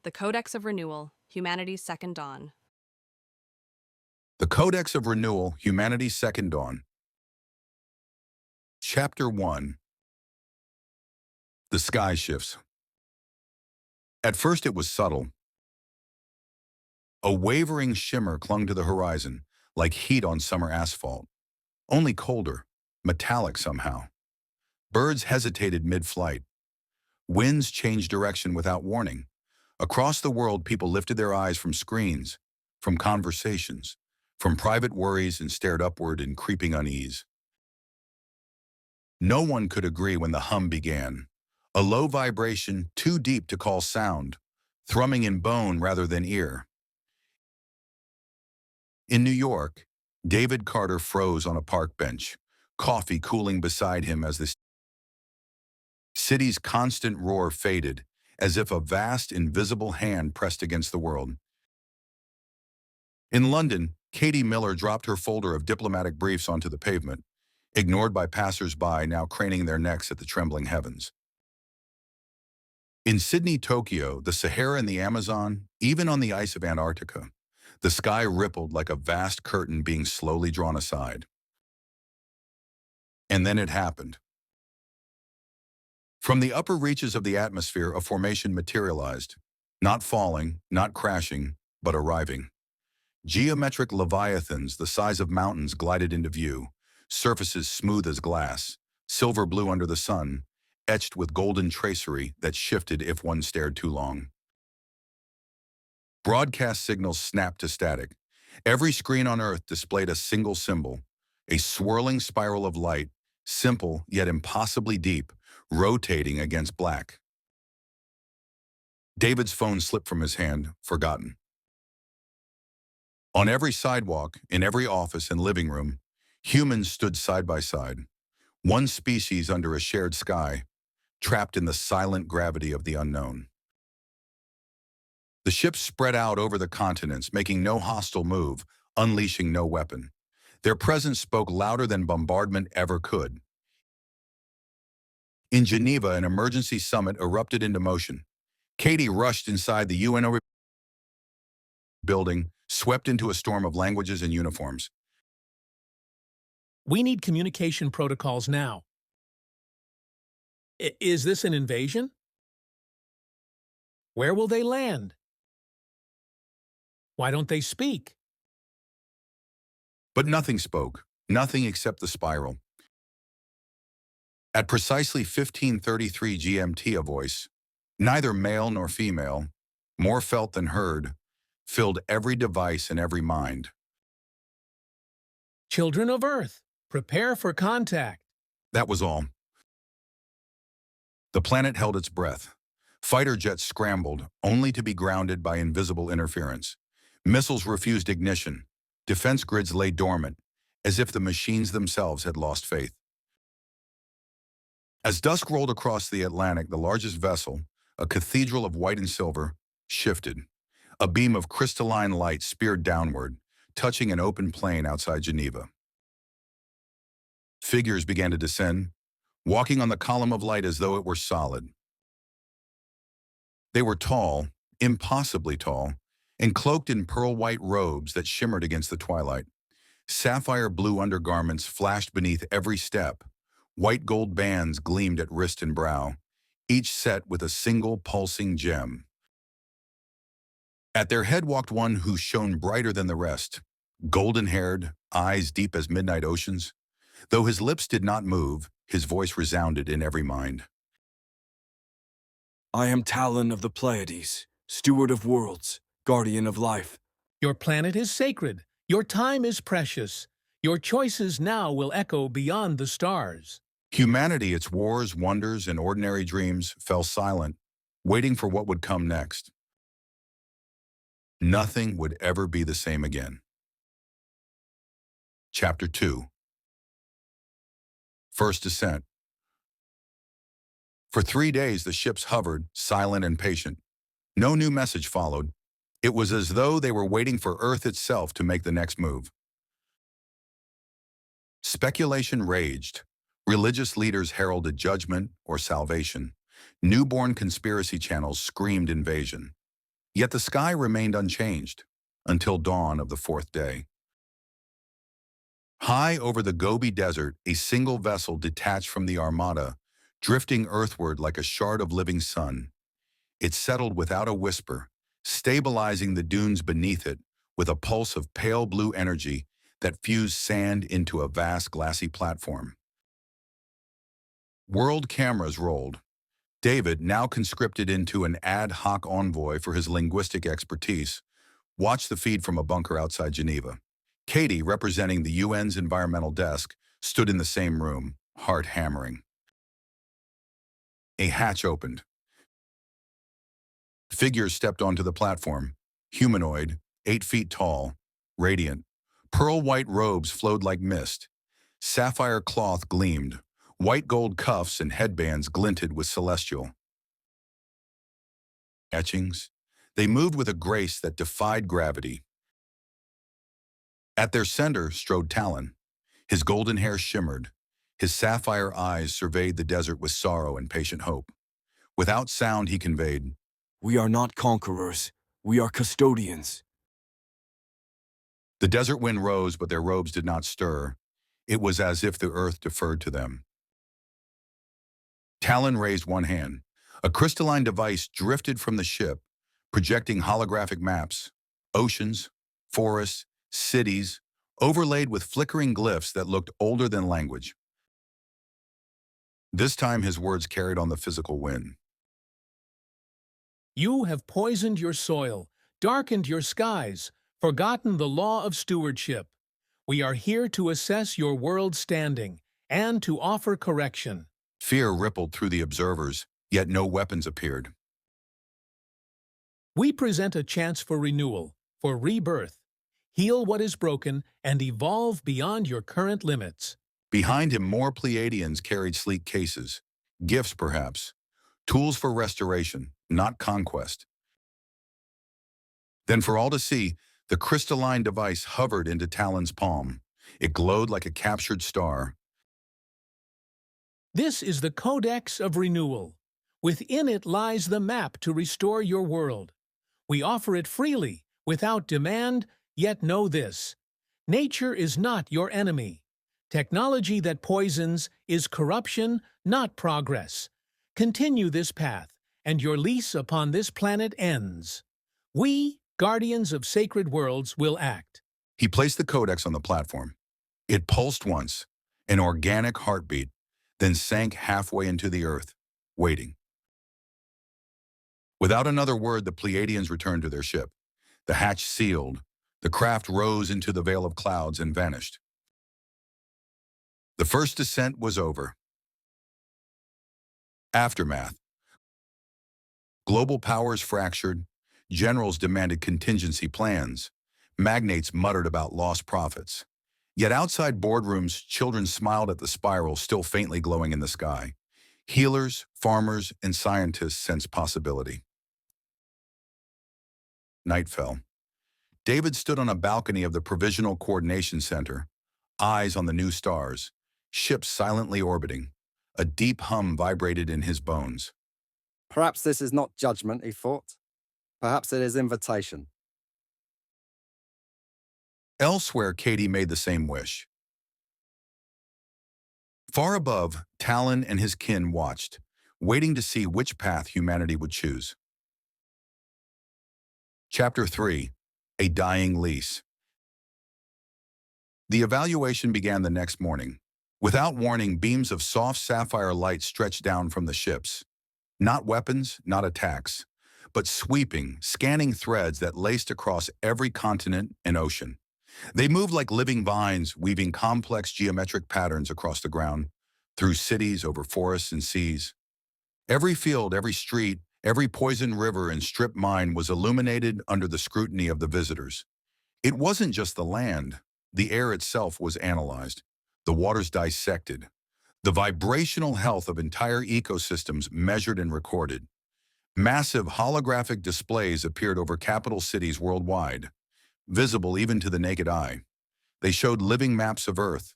The Codex of Renewal, Humanity's Second Dawn. The Codex of Renewal, Humanity's Second Dawn. Chapter 1. The Sky Shifts. At first it was subtle. A wavering shimmer clung to the horizon, like heat on summer asphalt. Only colder, metallic somehow. Birds hesitated mid-flight. Winds changed direction without warning. Across the world, people lifted their eyes from screens, from conversations, from private worries and stared upward in creeping unease. No one could agree when the hum began. A low vibration too deep to call sound, thrumming in bone rather than ear. In New York, David Carter froze on a park bench, coffee cooling beside him as the city's constant roar faded, as if a vast, invisible hand pressed against the world. In London, Katie Miller dropped her folder of diplomatic briefs onto the pavement, ignored by passers-by now craning their necks at the trembling heavens. In Sydney, Tokyo, the Sahara and the Amazon, even on the ice of Antarctica, the sky rippled like a vast curtain being slowly drawn aside. And then it happened. From the upper reaches of the atmosphere, a formation materialized, not falling, not crashing, but arriving. Geometric leviathans the size of mountains glided into view, surfaces smooth as glass, silver blue under the sun, etched with golden tracery that shifted if one stared too long. Broadcast signals snapped to static. Every screen on Earth displayed a single symbol, a swirling spiral of light, simple yet impossibly deep, rotating against black. David's phone slipped from his hand, forgotten. On every sidewalk, in every office and living room, humans stood side by side, one species under a shared sky, trapped in the silent gravity of the unknown. The ships spread out over the continents, making no hostile move, unleashing no weapon. Their presence spoke louder than bombardment ever could. In Geneva, an emergency summit erupted into motion. Katie rushed inside the UN building, swept into a storm of languages and uniforms. We need communication protocols now. Is this an invasion? Where will they land? Why don't they speak? But nothing spoke, nothing except the spiral. At precisely 15:33 GMT, a voice, neither male nor female, more felt than heard, filled every device and every mind. Children of Earth, prepare for contact. That was all. The planet held its breath. Fighter jets scrambled, only to be grounded by invisible interference. Missiles refused ignition. Defense grids lay dormant, as if the machines themselves had lost faith. As dusk rolled across the Atlantic, the largest vessel, a cathedral of white and silver, shifted. A beam of crystalline light speared downward, touching an open plain outside Geneva. Figures began to descend, walking on the column of light as though it were solid. They were tall, impossibly tall, and cloaked in pearl-white robes that shimmered against the twilight. Sapphire-blue undergarments flashed beneath every step. White gold bands gleamed at wrist and brow, each set with a single pulsing gem. At their head walked one who shone brighter than the rest, golden-haired, eyes deep as midnight oceans. Though his lips did not move, his voice resounded in every mind. I am Talon of the Pleiades, steward of worlds, guardian of life. Your planet is sacred. Your time is precious. Your choices now will echo beyond the stars. Humanity, its wars, wonders, and ordinary dreams, fell silent, waiting for what would come next. Nothing would ever be the same again. Chapter 2. First Descent. For 3 days the ships hovered, silent and patient. No new message followed. It was as though they were waiting for Earth itself to make the next move. Speculation raged. Religious leaders heralded judgment or salvation. Newborn conspiracy channels screamed invasion. Yet the sky remained unchanged until dawn of the fourth day. High over the Gobi Desert, a single vessel detached from the armada, drifting earthward like a shard of living sun. It settled without a whisper, stabilizing the dunes beneath it with a pulse of pale blue energy that fused sand into a vast glassy platform. World cameras rolled. David, now conscripted into an ad hoc envoy for his linguistic expertise, watched the feed from a bunker outside Geneva. Katie, representing the UN's environmental desk, stood in the same room, heart hammering. A hatch opened. Figures stepped onto the platform. Humanoid, 8 feet tall, radiant. Pearl-white robes flowed like mist. Sapphire cloth gleamed. White gold cuffs and headbands glinted with celestial etchings. They moved with a grace that defied gravity. At their center strode Talon. His golden hair shimmered. His sapphire eyes surveyed the desert with sorrow and patient hope. Without sound, he conveyed, We are not conquerors. We are custodians. The desert wind rose, but their robes did not stir. It was as if the earth deferred to them. Talon raised one hand. A crystalline device drifted from the ship, projecting holographic maps, oceans, forests, cities, overlaid with flickering glyphs that looked older than language. This time his words carried on the physical wind. You have poisoned your soil, darkened your skies, forgotten the law of stewardship. We are here to assess your world's standing and to offer correction. Fear rippled through the observers, yet no weapons appeared. We present a chance for renewal, for rebirth. Heal what is broken and evolve beyond your current limits. Behind him, more Pleiadians carried sleek cases. Gifts, perhaps. Tools for restoration, not conquest. Then, for all to see, the crystalline device hovered into Talon's palm. It glowed like a captured star. This is the Codex of Renewal. Within it lies the map to restore your world. We offer it freely, without demand, yet know this. Nature is not your enemy. Technology that poisons is corruption, not progress. Continue this path, and your lease upon this planet ends. We, guardians of sacred worlds, will act. He placed the Codex on the platform. It pulsed once, an organic heartbeat, then sank halfway into the earth, waiting. Without another word, the Pleiadians returned to their ship. The hatch sealed. The craft rose into the veil of clouds and vanished. The first descent was over. Aftermath. Global powers fractured. Generals demanded contingency plans. Magnates muttered about lost profits. Yet outside boardrooms, children smiled at the spiral still faintly glowing in the sky. Healers, farmers, and scientists sensed possibility. Night fell. David stood on a balcony of the Provisional Coordination Center, eyes on the new stars, ships silently orbiting. A deep hum vibrated in his bones. Perhaps this is not judgment, he thought. Perhaps it is invitation. Elsewhere, Katie made the same wish. Far above, Talon and his kin watched, waiting to see which path humanity would choose. Chapter 3. A Dying Lease. The evaluation began the next morning. Without warning, beams of soft sapphire light stretched down from the ships. Not weapons, not attacks, but sweeping, scanning threads that laced across every continent and ocean. They moved like living vines, weaving complex geometric patterns across the ground, through cities, over forests and seas. Every field, every street, every poisoned river and strip mine was illuminated under the scrutiny of the visitors. It wasn't just the land. The air itself was analyzed, the waters dissected, the vibrational health of entire ecosystems measured and recorded. Massive holographic displays appeared over capital cities worldwide, visible even to the naked eye. They showed living maps of Earth,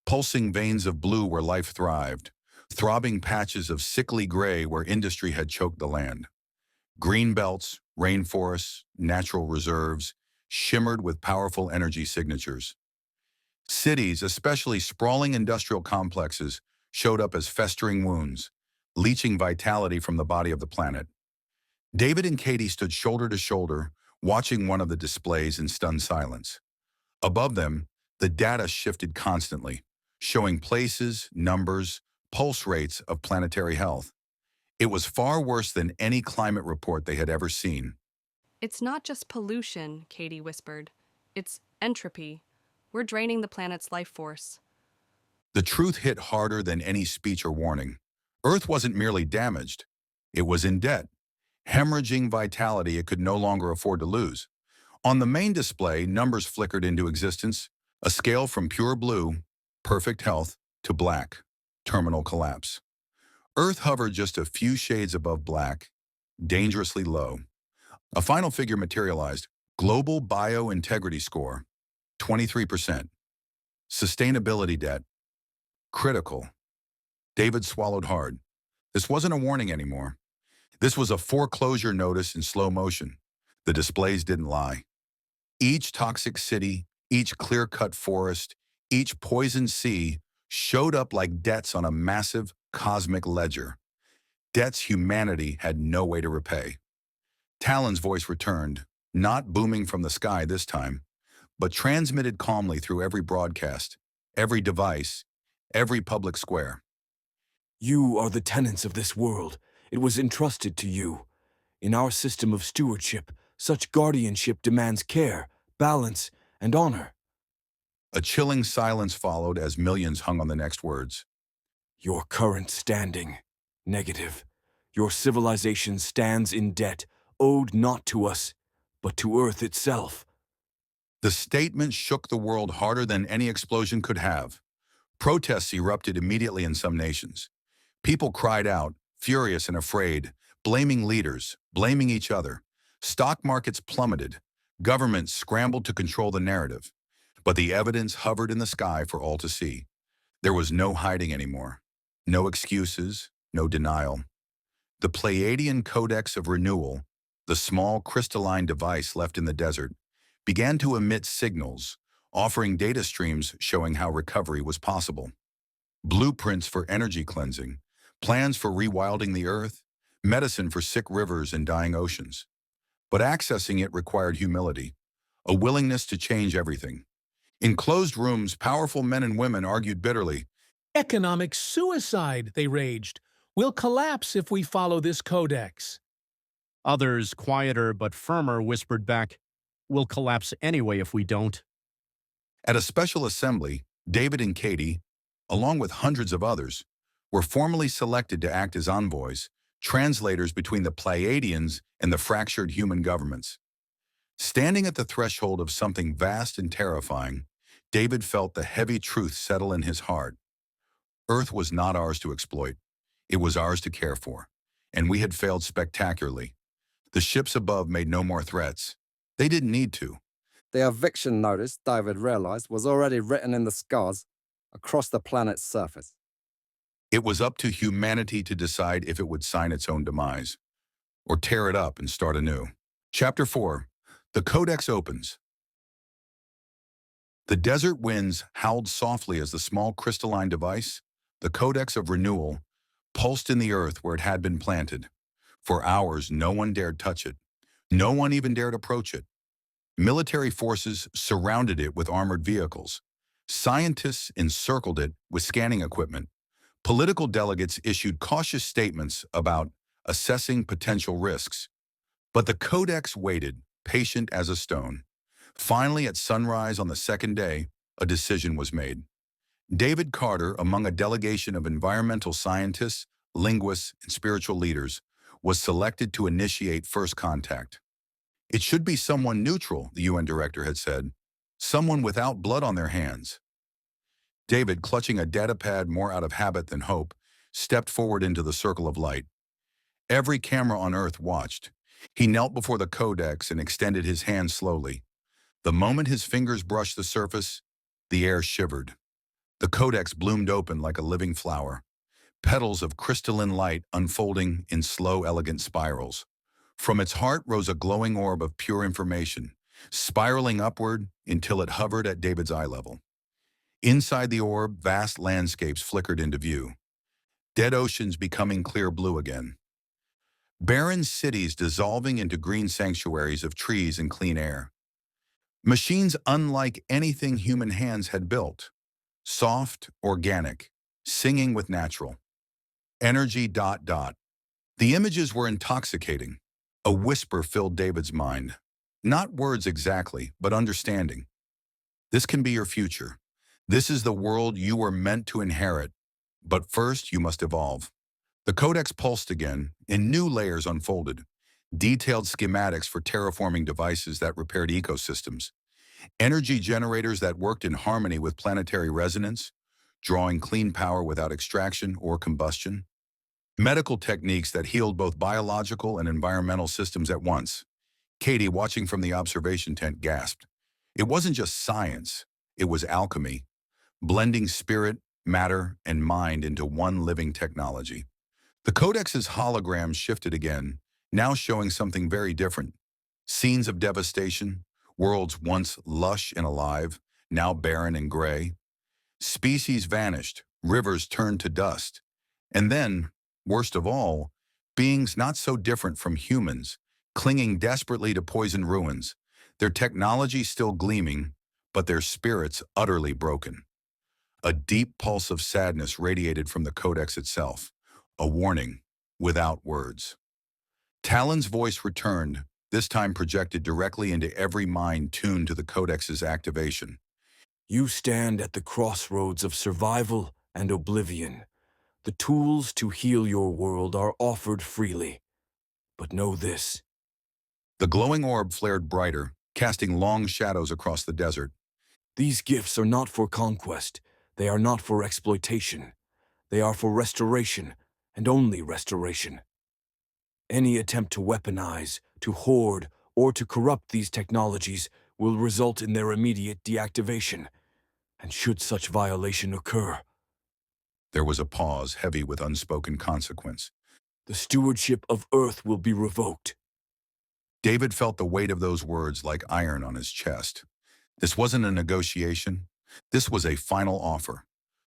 pulsing veins of blue where life thrived, throbbing patches of sickly gray where industry had choked the land. Green belts, rainforests, natural reserves, shimmered with powerful energy signatures. Cities, especially sprawling industrial complexes, showed up as festering wounds, leaching vitality from the body of the planet. David and Katie stood shoulder to shoulder, watching one of the displays in stunned silence. Above them, the data shifted constantly, showing places, numbers, pulse rates of planetary health. It was far worse than any climate report they had ever seen. It's not just pollution, Katie whispered. It's entropy. We're draining the planet's life force. The truth hit harder than any speech or warning. Earth wasn't merely damaged. It was in debt, hemorrhaging vitality it could no longer afford to lose. On the main display, numbers flickered into existence, a scale from pure blue, perfect health, to black, terminal collapse. Earth hovered just a few shades above black, dangerously low. A final figure materialized: global biointegrity score, 23%. Sustainability debt, critical. David swallowed hard. This wasn't a warning anymore. This was a foreclosure notice in slow motion. The displays didn't lie. Each toxic city, each clear-cut forest, each poisoned sea showed up like debts on a massive cosmic ledger. Debts humanity had no way to repay. Talon's voice returned, not booming from the sky this time, but transmitted calmly through every broadcast, every device, every public square. You are the tenants of this world. It was entrusted to you. In our system of stewardship, such guardianship demands care, balance, and honor. A chilling silence followed as millions hung on the next words. Your current standing, negative. Your civilization stands in debt, owed not to us, but to Earth itself. The statement shook the world harder than any explosion could have. Protests erupted immediately in some nations. People cried out, furious and afraid, blaming leaders, blaming each other. Stock markets plummeted. Governments scrambled to control the narrative. But the evidence hovered in the sky for all to see. There was no hiding anymore. No excuses, no denial. The Pleiadian Codex of Renewal, the small crystalline device left in the desert, began to emit signals, offering data streams showing how recovery was possible. Blueprints for energy cleansing, plans for rewilding the earth, medicine for sick rivers and dying oceans. But accessing it required humility, a willingness to change everything. In closed rooms, powerful men and women argued bitterly. Economic suicide, they raged. We'll collapse if we follow this codex. Others, quieter but firmer, whispered back, "We'll collapse anyway if we don't." At a special assembly, David and Katie, along with hundreds of others, were formally selected to act as envoys, translators between the Pleiadians and the fractured human governments. Standing at the threshold of something vast and terrifying, David felt the heavy truth settle in his heart. Earth was not ours to exploit. It was ours to care for, and we had failed spectacularly. The ships above made no more threats. They didn't need to. The eviction notice, David realized, was already written in the scars across the planet's surface. It was up to humanity to decide if it would sign its own demise, or tear it up and start anew. Chapter 4. The Codex opens. The desert winds howled softly as the small crystalline device, the Codex of Renewal, pulsed in the earth where it had been planted. For hours, no one dared touch it. No one even dared approach it. Military forces surrounded it with armored vehicles. Scientists encircled it with scanning equipment. Political delegates issued cautious statements about assessing potential risks. But the Codex waited, patient as a stone. Finally, at sunrise on the second day, a decision was made. David Carter, among a delegation of environmental scientists, linguists, and spiritual leaders, was selected to initiate first contact. It should be someone neutral, the UN director had said, someone without blood on their hands. David, clutching a datapad more out of habit than hope, stepped forward into the circle of light. Every camera on Earth watched. He knelt before the Codex and extended his hand slowly. The moment his fingers brushed the surface, the air shivered. The Codex bloomed open like a living flower, petals of crystalline light unfolding in slow, elegant spirals. From its heart rose a glowing orb of pure information, spiraling upward until it hovered at David's eye level. Inside the orb, vast landscapes flickered into view, dead oceans becoming clear blue again. Barren cities dissolving into green sanctuaries of trees and clean air. Machines unlike anything human hands had built. Soft, organic, singing with natural. Energy ... The images were intoxicating. A whisper filled David's mind. Not words exactly, but understanding. This can be your future. This is the world you were meant to inherit. But first, you must evolve. The Codex pulsed again, and new layers unfolded. Detailed schematics for terraforming devices that repaired ecosystems. Energy generators that worked in harmony with planetary resonance, drawing clean power without extraction or combustion. Medical techniques that healed both biological and environmental systems at once. Katie, watching from the observation tent, gasped. It wasn't just science, it was alchemy, blending spirit, matter, and mind into one living technology. The Codex's holograms shifted again, now showing something very different. Scenes of devastation, worlds once lush and alive, now barren and gray. Species vanished, rivers turned to dust. And then, worst of all, beings not so different from humans, clinging desperately to poisoned ruins, their technology still gleaming, but their spirits utterly broken. A deep pulse of sadness radiated from the Codex itself, a warning without words. Talon's voice returned, this time projected directly into every mind tuned to the Codex's activation. You stand at the crossroads of survival and oblivion. The tools to heal your world are offered freely. But know this. The glowing orb flared brighter, casting long shadows across the desert. These gifts are not for conquest. They are not for exploitation. They are for restoration, and only restoration. Any attempt to weaponize, to hoard, or to corrupt these technologies will result in their immediate deactivation. And should such violation occur, There was a pause, heavy with unspoken consequence. the stewardship of Earth will be revoked. David felt the weight of those words like iron on his chest. This wasn't a negotiation. This was a final offer.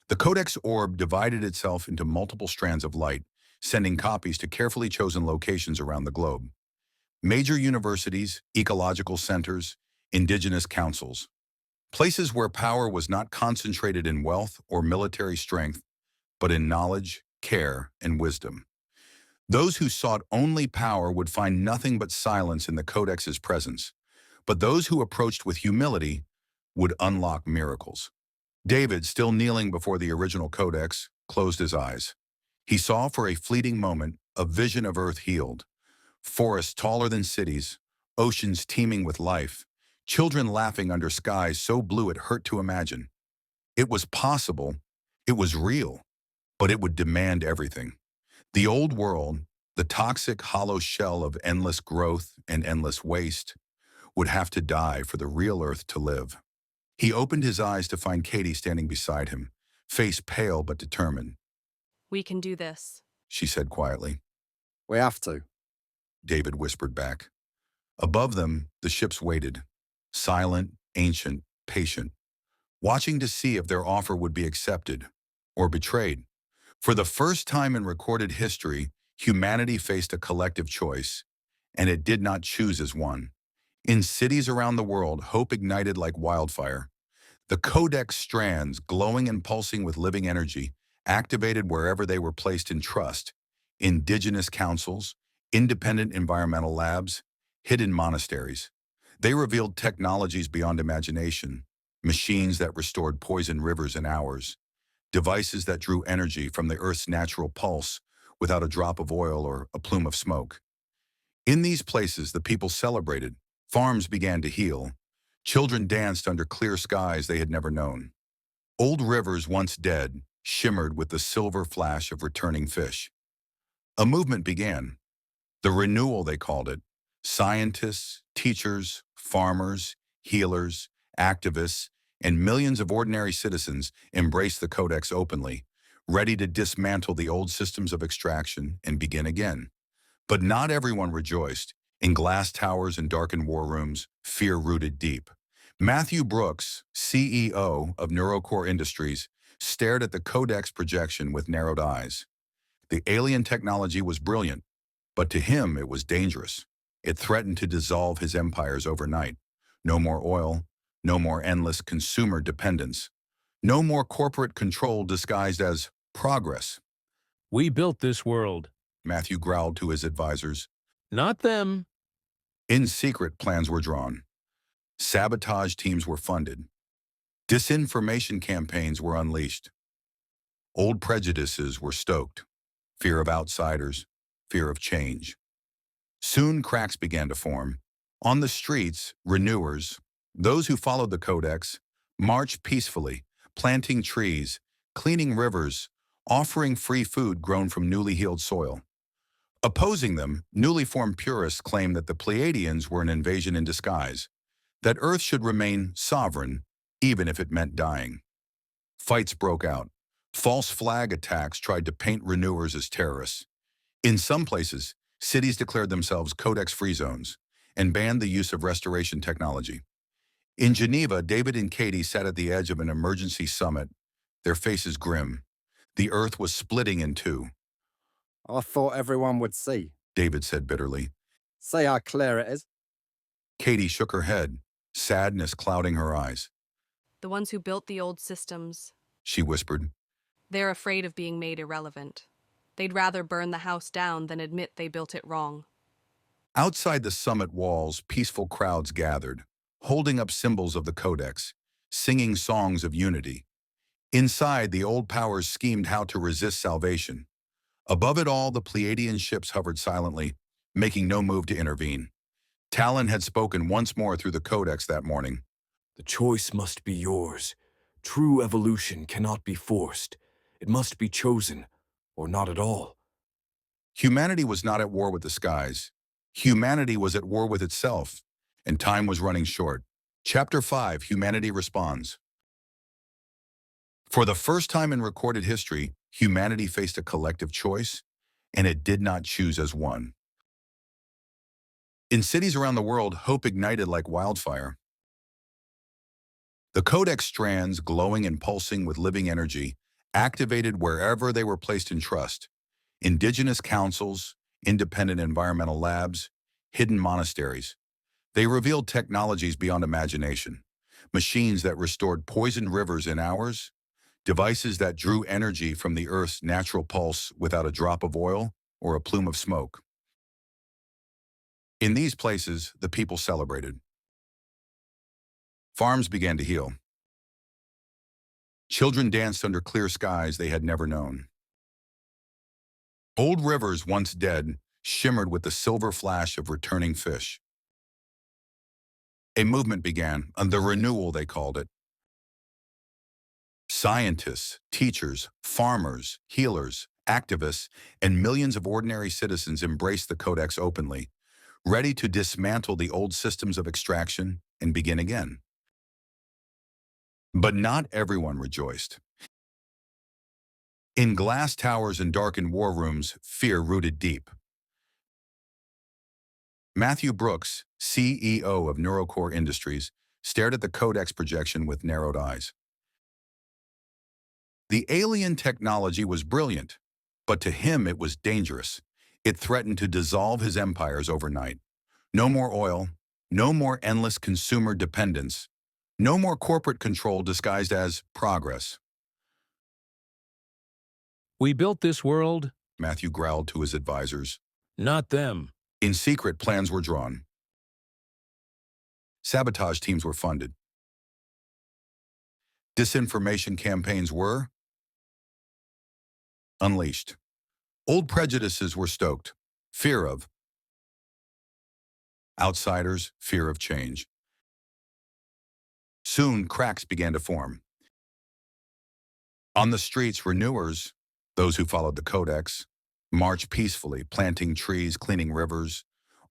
The Codex orb divided itself into multiple strands of light, sending copies to carefully chosen locations around the globe. Major universities, ecological centers, indigenous councils. Places where power was not concentrated in wealth or military strength, but in knowledge, care, and wisdom. Those who sought only power would find nothing but silence in the Codex's presence, but those who approached with humility would unlock miracles. David, still kneeling before the original Codex, closed his eyes. He saw for a fleeting moment a vision of Earth healed, forests taller than cities, oceans teeming with life, children laughing under skies so blue it hurt to imagine. It was possible, it was real, but it would demand everything. The old world, the toxic hollow shell of endless growth and endless waste, would have to die for the real Earth to live. He opened his eyes to find Katie standing beside him, face pale but determined. We can do this. She said quietly. We have to. David whispered back. Above them, the ships waited, silent, ancient, patient, watching to see if their offer would be accepted or betrayed. For the first time in recorded history, humanity faced a collective choice, and it did not choose as one. In cities around the world, hope ignited like wildfire. The Codex strands, glowing and pulsing with living energy, activated wherever they were placed in trust. Indigenous councils, independent environmental labs, hidden monasteries. They revealed technologies beyond imagination, machines that restored poisoned rivers in hours, devices that drew energy from the Earth's natural pulse without a drop of oil or a plume of smoke. In these places, the people celebrated, farms began to heal, children danced under clear skies they had never known. Old rivers, once dead, shimmered with the silver flash of returning fish. A movement began. The Renewal, they called it. Scientists, teachers, farmers, healers, activists, and millions of ordinary citizens embraced the Codex openly, ready to dismantle the old systems of extraction and begin again. But not everyone rejoiced. In glass towers and darkened war rooms, fear rooted deep. Matthew Brooks, CEO of Neurocore Industries, stared at the Codex projection with narrowed eyes. The alien technology was brilliant, but to him it was dangerous. It threatened to dissolve his empires overnight. No more oil, no more endless consumer dependence, no more corporate control disguised as progress. We built this world. Matthew growled to his advisors. Not them. In secret, plans were drawn. Sabotage teams were funded. Disinformation campaigns were unleashed. Old prejudices were stoked. Fear of outsiders, fear of change. Soon cracks began to form. On the streets, renewers, those who followed the Codex, marched peacefully, planting trees, cleaning rivers, offering free food grown from newly healed soil. Opposing them, newly formed purists claimed that the Pleiadians were an invasion in disguise, that Earth should remain sovereign, even if it meant dying. Fights broke out. False flag attacks tried to paint renewers as terrorists. In some places, cities declared themselves Codex-free zones and banned the use of restoration technology. In Geneva, David and Katie sat at the edge of an emergency summit, their faces grim. The Earth was splitting in two. I thought everyone would see. David said bitterly. See how clear it is? Katie shook her head, sadness clouding her eyes. The ones who built the old systems, She whispered. they're afraid of being made irrelevant. They'd rather burn the house down than admit they built it wrong. Outside the summit walls, peaceful crowds gathered, holding up symbols of the Codex, singing songs of unity. Inside, the old powers schemed how to resist salvation. Above it all, the Pleiadian ships hovered silently, making no move to intervene. Talon had spoken once more through the Codex that morning. The choice must be yours. True evolution cannot be forced. It must be chosen, or not at all. Humanity was not at war with the skies. Humanity was at war with itself, and time was running short. Chapter 5, Humanity Responds. For the first time in recorded history, humanity faced a collective choice, and it did not choose as one. In cities around the world, hope ignited like wildfire. The Codex strands, glowing and pulsing with living energy, activated wherever they were placed in trust. Indigenous councils, independent environmental labs, hidden monasteries. They revealed technologies beyond imagination. Machines that restored poisoned rivers in hours, devices that drew energy from the Earth's natural pulse without a drop of oil or a plume of smoke. In these places, the people celebrated. Farms began to heal. Children danced under clear skies they had never known. Old rivers, once dead, shimmered with the silver flash of returning fish. A movement began, the Renewal they called it. Scientists, teachers, farmers, healers, activists, and millions of ordinary citizens embraced the Codex openly, ready to dismantle the old systems of extraction and begin again. But not everyone rejoiced. In glass towers and darkened war rooms, fear rooted deep. Matthew Brooks, CEO of Neurocore Industries, stared at the Codex projection with narrowed eyes. The alien technology was brilliant, but to him it was dangerous. It threatened to dissolve his empires overnight. No more oil, no more endless consumer dependence, no more corporate control disguised as progress. We built this world. Matthew growled to his advisors. Not them. In secret, plans were drawn. Sabotage teams were funded. Disinformation campaigns were unleashed. Old prejudices were stoked. Fear of outsiders, fear of change. Soon, cracks began to form. On the streets, renewers, those who followed the Codex, marched peacefully, planting trees, cleaning rivers,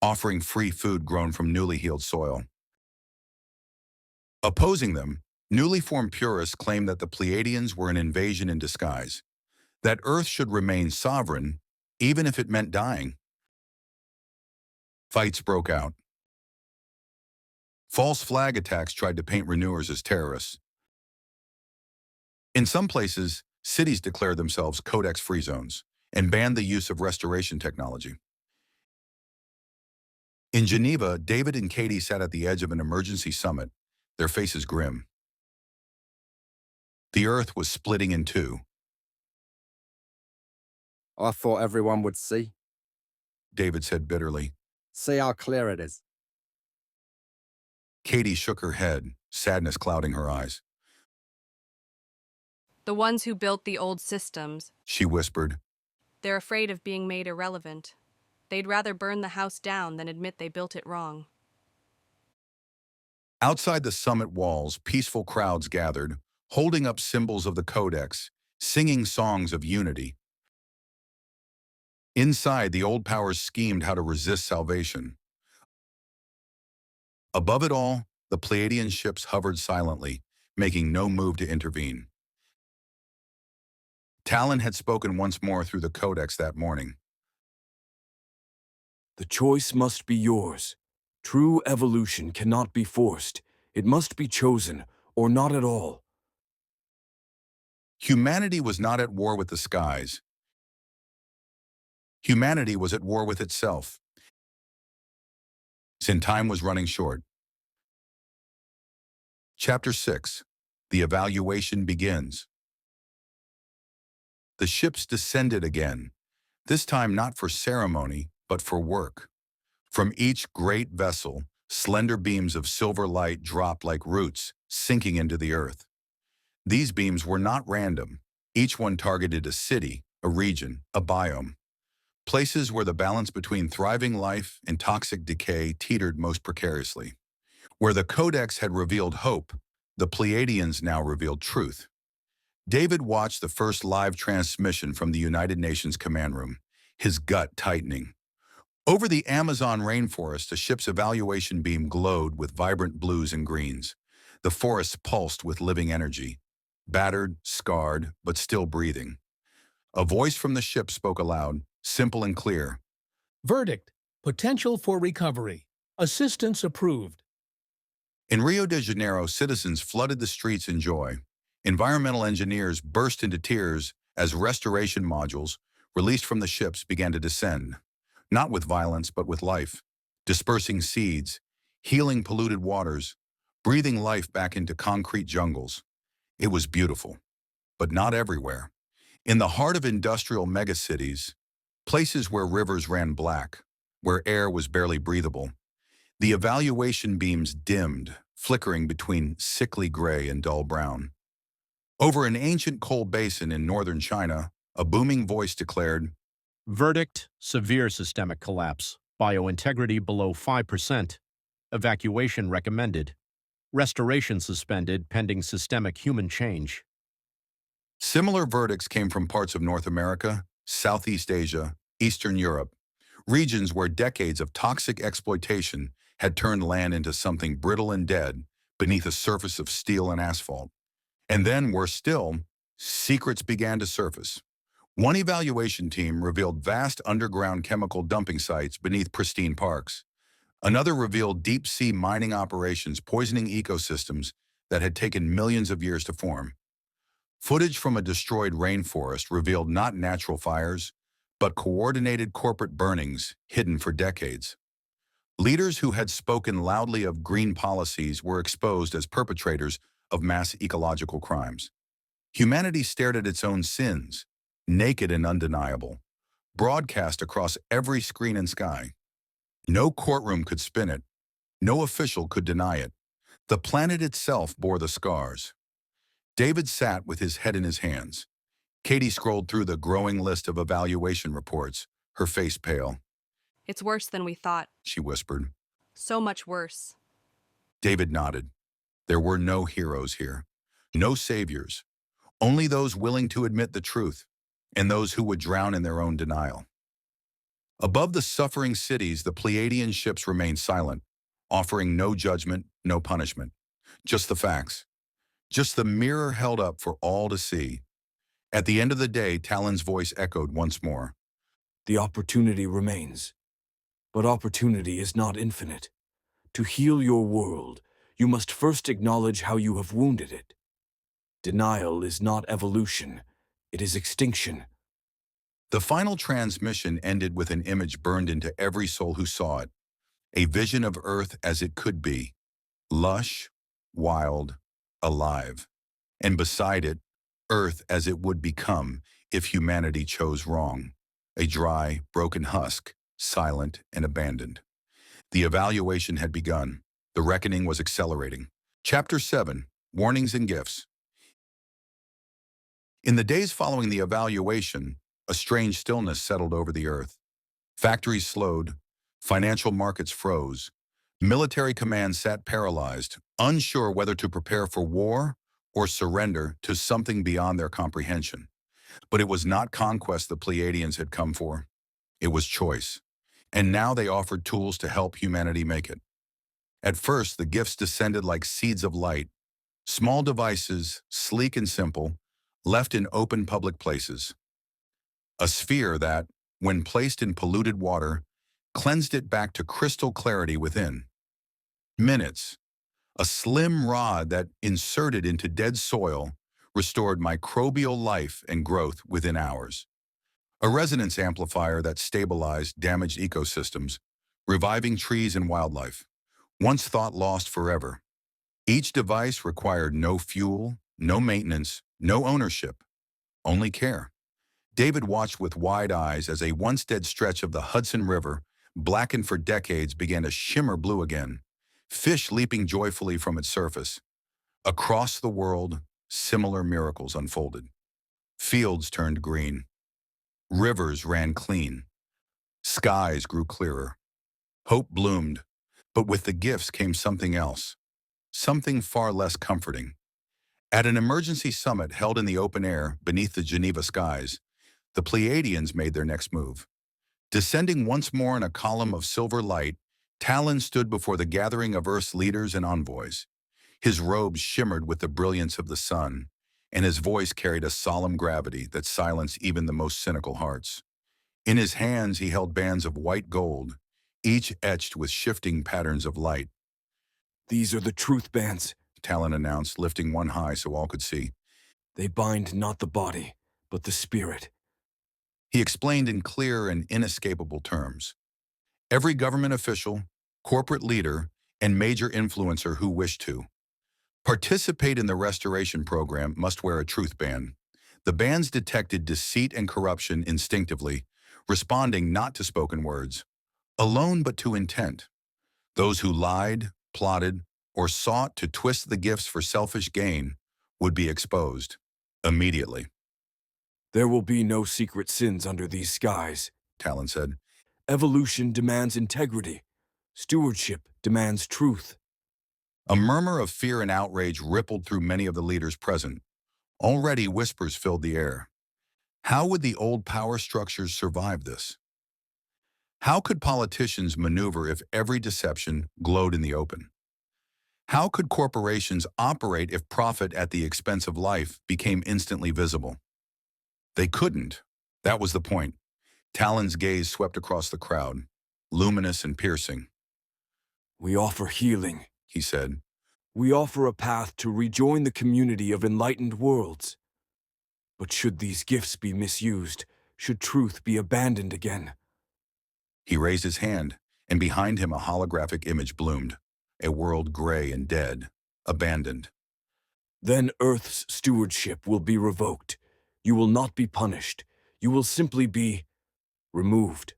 offering free food grown from newly healed soil. Opposing them, newly formed purists claimed that the Pleiadians were an invasion in disguise, that Earth should remain sovereign, even if it meant dying. Fights broke out. False flag attacks tried to paint renewers as terrorists. In some places, cities declared themselves Codex-free zones and banned the use of restoration technology. In Geneva, David and Katie sat at the edge of an emergency summit, their faces grim. The Earth was splitting in two. I thought everyone would see. David said bitterly. See how clear it is. Katie shook her head, sadness clouding her eyes. The ones who built the old systems, She whispered. they're afraid of being made irrelevant. They'd rather burn the house down than admit they built it wrong. Outside the summit walls, peaceful crowds gathered, holding up symbols of the Codex, singing songs of unity. Inside, the old powers schemed how to resist salvation. Above it all, the Pleiadian ships hovered silently, making no move to intervene. Talon had spoken once more through the Codex that morning. The choice must be yours. True evolution cannot be forced. It must be chosen, or not at all. Humanity was not at war with the skies. Humanity was at war with itself. Since time was running short. Chapter 6. The evaluation begins. The ships descended again, this time not for ceremony, but for work. From each great vessel, slender beams of silver light dropped like roots, sinking into the earth. These beams were not random. Each one targeted a city, a region, a biome. Places where the balance between thriving life and toxic decay teetered most precariously. Where the Codex had revealed hope, the Pleiadians now revealed truth. David watched the first live transmission from the United Nations command room, his gut tightening. Over the Amazon rainforest, a ship's evaluation beam glowed with vibrant blues and greens. The forest pulsed with living energy, battered, scarred, but still breathing. A voice from the ship spoke aloud, simple and clear. Verdict: potential for recovery. Assistance approved. In Rio de Janeiro, citizens flooded the streets in joy. Environmental engineers burst into tears as restoration modules, released from the ships, began to descend, not with violence but with life, dispersing seeds, healing polluted waters, breathing life back into concrete jungles. It was beautiful, but not everywhere. In the heart of industrial megacities, places where rivers ran black, where air was barely breathable, the evaluation beams dimmed, flickering between sickly gray and dull brown. Over an ancient coal basin in northern China, a booming voice declared, Verdict: severe systemic collapse. Biointegrity below 5%. Evacuation recommended. Restoration suspended pending systemic human change. Similar verdicts came from parts of North America, Southeast Asia, Eastern Europe, regions where decades of toxic exploitation had turned land into something brittle and dead beneath a surface of steel and asphalt. And then, worse still, secrets began to surface. One evaluation team revealed vast underground chemical dumping sites beneath pristine parks. Another revealed deep-sea mining operations poisoning ecosystems that had taken millions of years to form. Footage from a destroyed rainforest revealed not natural fires, but coordinated corporate burnings hidden for decades. Leaders who had spoken loudly of green policies were exposed as perpetrators of mass ecological crimes. Humanity stared at its own sins, naked and undeniable, broadcast across every screen and sky. No courtroom could spin it. No official could deny it. The planet itself bore the scars. David sat with his head in his hands. Katie scrolled through the growing list of evaluation reports, her face pale. It's worse than we thought. She whispered. So much worse. David nodded. There were no heroes here, no saviors, only those willing to admit the truth, and those who would drown in their own denial. Above the suffering cities, the Pleiadian ships remained silent, offering no judgment, no punishment, just the facts, just the mirror held up for all to see. At the end of the day, Talon's voice echoed once more. The opportunity remains. But opportunity is not infinite. To heal your world, you must first acknowledge how you have wounded it. Denial is not evolution, it is extinction. The final transmission ended with an image burned into every soul who saw it, a vision of Earth as it could be, lush, wild, alive, and beside it, Earth as it would become if humanity chose wrong, a dry, broken husk, silent and abandoned. The evaluation had begun. The reckoning was accelerating. Chapter 7, Warnings and Gifts. In the days following the evaluation, a strange stillness settled over the Earth. Factories slowed, financial markets froze, military commands sat paralyzed, unsure whether to prepare for war or surrender to something beyond their comprehension. But it was not conquest the Pleiadians had come for. It was choice. And now they offered tools to help humanity make it. At first, the gifts descended like seeds of light, small devices, sleek and simple, left in open public places. A sphere that, when placed in polluted water, cleansed it back to crystal clarity within. Minutes. A slim rod that, inserted into dead soil, restored microbial life and growth within hours. A resonance amplifier that stabilized damaged ecosystems, reviving trees and wildlife, once thought lost forever. Each device required no fuel, no maintenance, no ownership, only care. David watched with wide eyes as a once dead stretch of the Hudson River, blackened for decades, began to shimmer blue again, fish leaping joyfully from its surface. Across the world, similar miracles unfolded. Fields turned green. Rivers ran clean. Skies grew clearer. Hope bloomed, but with the gifts came something else, something far less comforting. At an emergency summit held in the open air beneath the Geneva skies, the Pleiadians made their next move. Descending once more in a column of silver light, Talon stood before the gathering of Earth's leaders and envoys. His robes shimmered with the brilliance of the sun, and his voice carried a solemn gravity that silenced even the most cynical hearts. In his hands he held bands of white gold, each etched with shifting patterns of light. These are the truth bands, Talon announced, lifting one high so all could see. They bind not the body, but the spirit. He explained in clear and inescapable terms. Every government official, corporate leader, and major influencer who wished to participate in the restoration program must wear a truth band. The bands detected deceit and corruption instinctively, responding not to spoken words, alone but to intent. Those who lied, plotted, or sought to twist the gifts for selfish gain would be exposed immediately. There will be no secret sins under these skies, Talon said. Evolution demands integrity. Stewardship demands truth. A murmur of fear and outrage rippled through many of the leaders present. Already whispers filled the air. How would the old power structures survive this? How could politicians maneuver if every deception glowed in the open? How could corporations operate if profit at the expense of life became instantly visible? They couldn't. That was the point. Talon's gaze swept across the crowd, luminous and piercing. We offer healing, He said. We offer a path to rejoin the community of enlightened worlds. But should these gifts be misused, should truth be abandoned again? He raised his hand, and behind him a holographic image bloomed, a world gray and dead, abandoned. Then Earth's stewardship will be revoked. You will not be punished. You will simply be removed.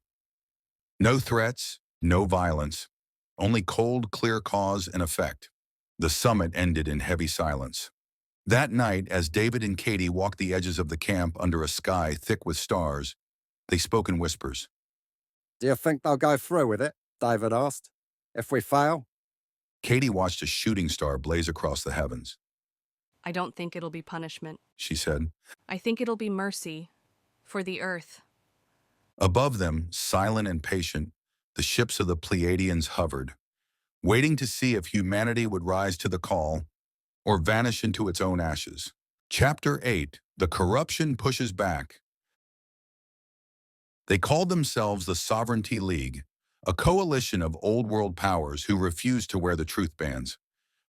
No threats, no violence, only cold, clear cause and effect. The summit ended in heavy silence. That night, as David and Katie walked the edges of the camp under a sky thick with stars, they spoke in whispers. Do you think they'll go through with it? David asked. If we fail? Katie watched a shooting star blaze across the heavens. I don't think it'll be punishment. She said. I think it'll be mercy for the Earth. Above them, silent and patient, the ships of the Pleiadians hovered, waiting to see if humanity would rise to the call or vanish into its own ashes. Chapter 8, The Corruption Pushes Back. They called themselves the Sovereignty League, a coalition of old-world powers who refused to wear the truth bands.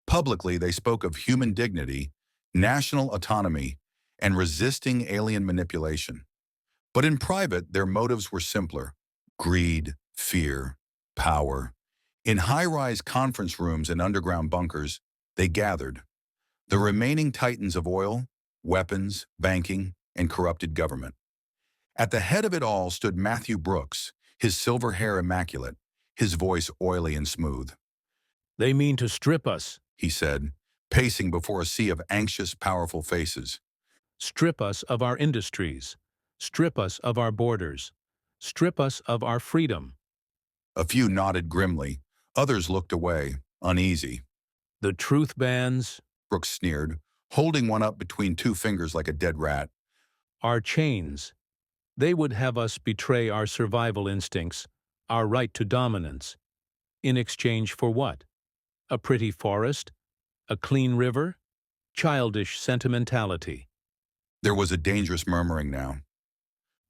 Publicly, they spoke of human dignity, national autonomy, and resisting alien manipulation. But in private, their motives were simpler: greed, fear, power. In high-rise conference rooms and underground bunkers, they gathered the remaining titans of oil, weapons, banking, and corrupted government. At the head of it all stood Matthew Brooks, his silver hair immaculate, his voice oily and smooth. They mean to strip us. He said, pacing before a sea of anxious, powerful faces. Strip us of our industries. Strip us of our borders. Strip us of our freedom. A few nodded grimly. Others looked away, uneasy. The truth bands, Brooks sneered, holding one up between two fingers like a dead rat. are chains. They would have us betray our survival instincts, our right to dominance. In exchange for what? A pretty forest? A clean river? Childish sentimentality. There was a dangerous murmuring now.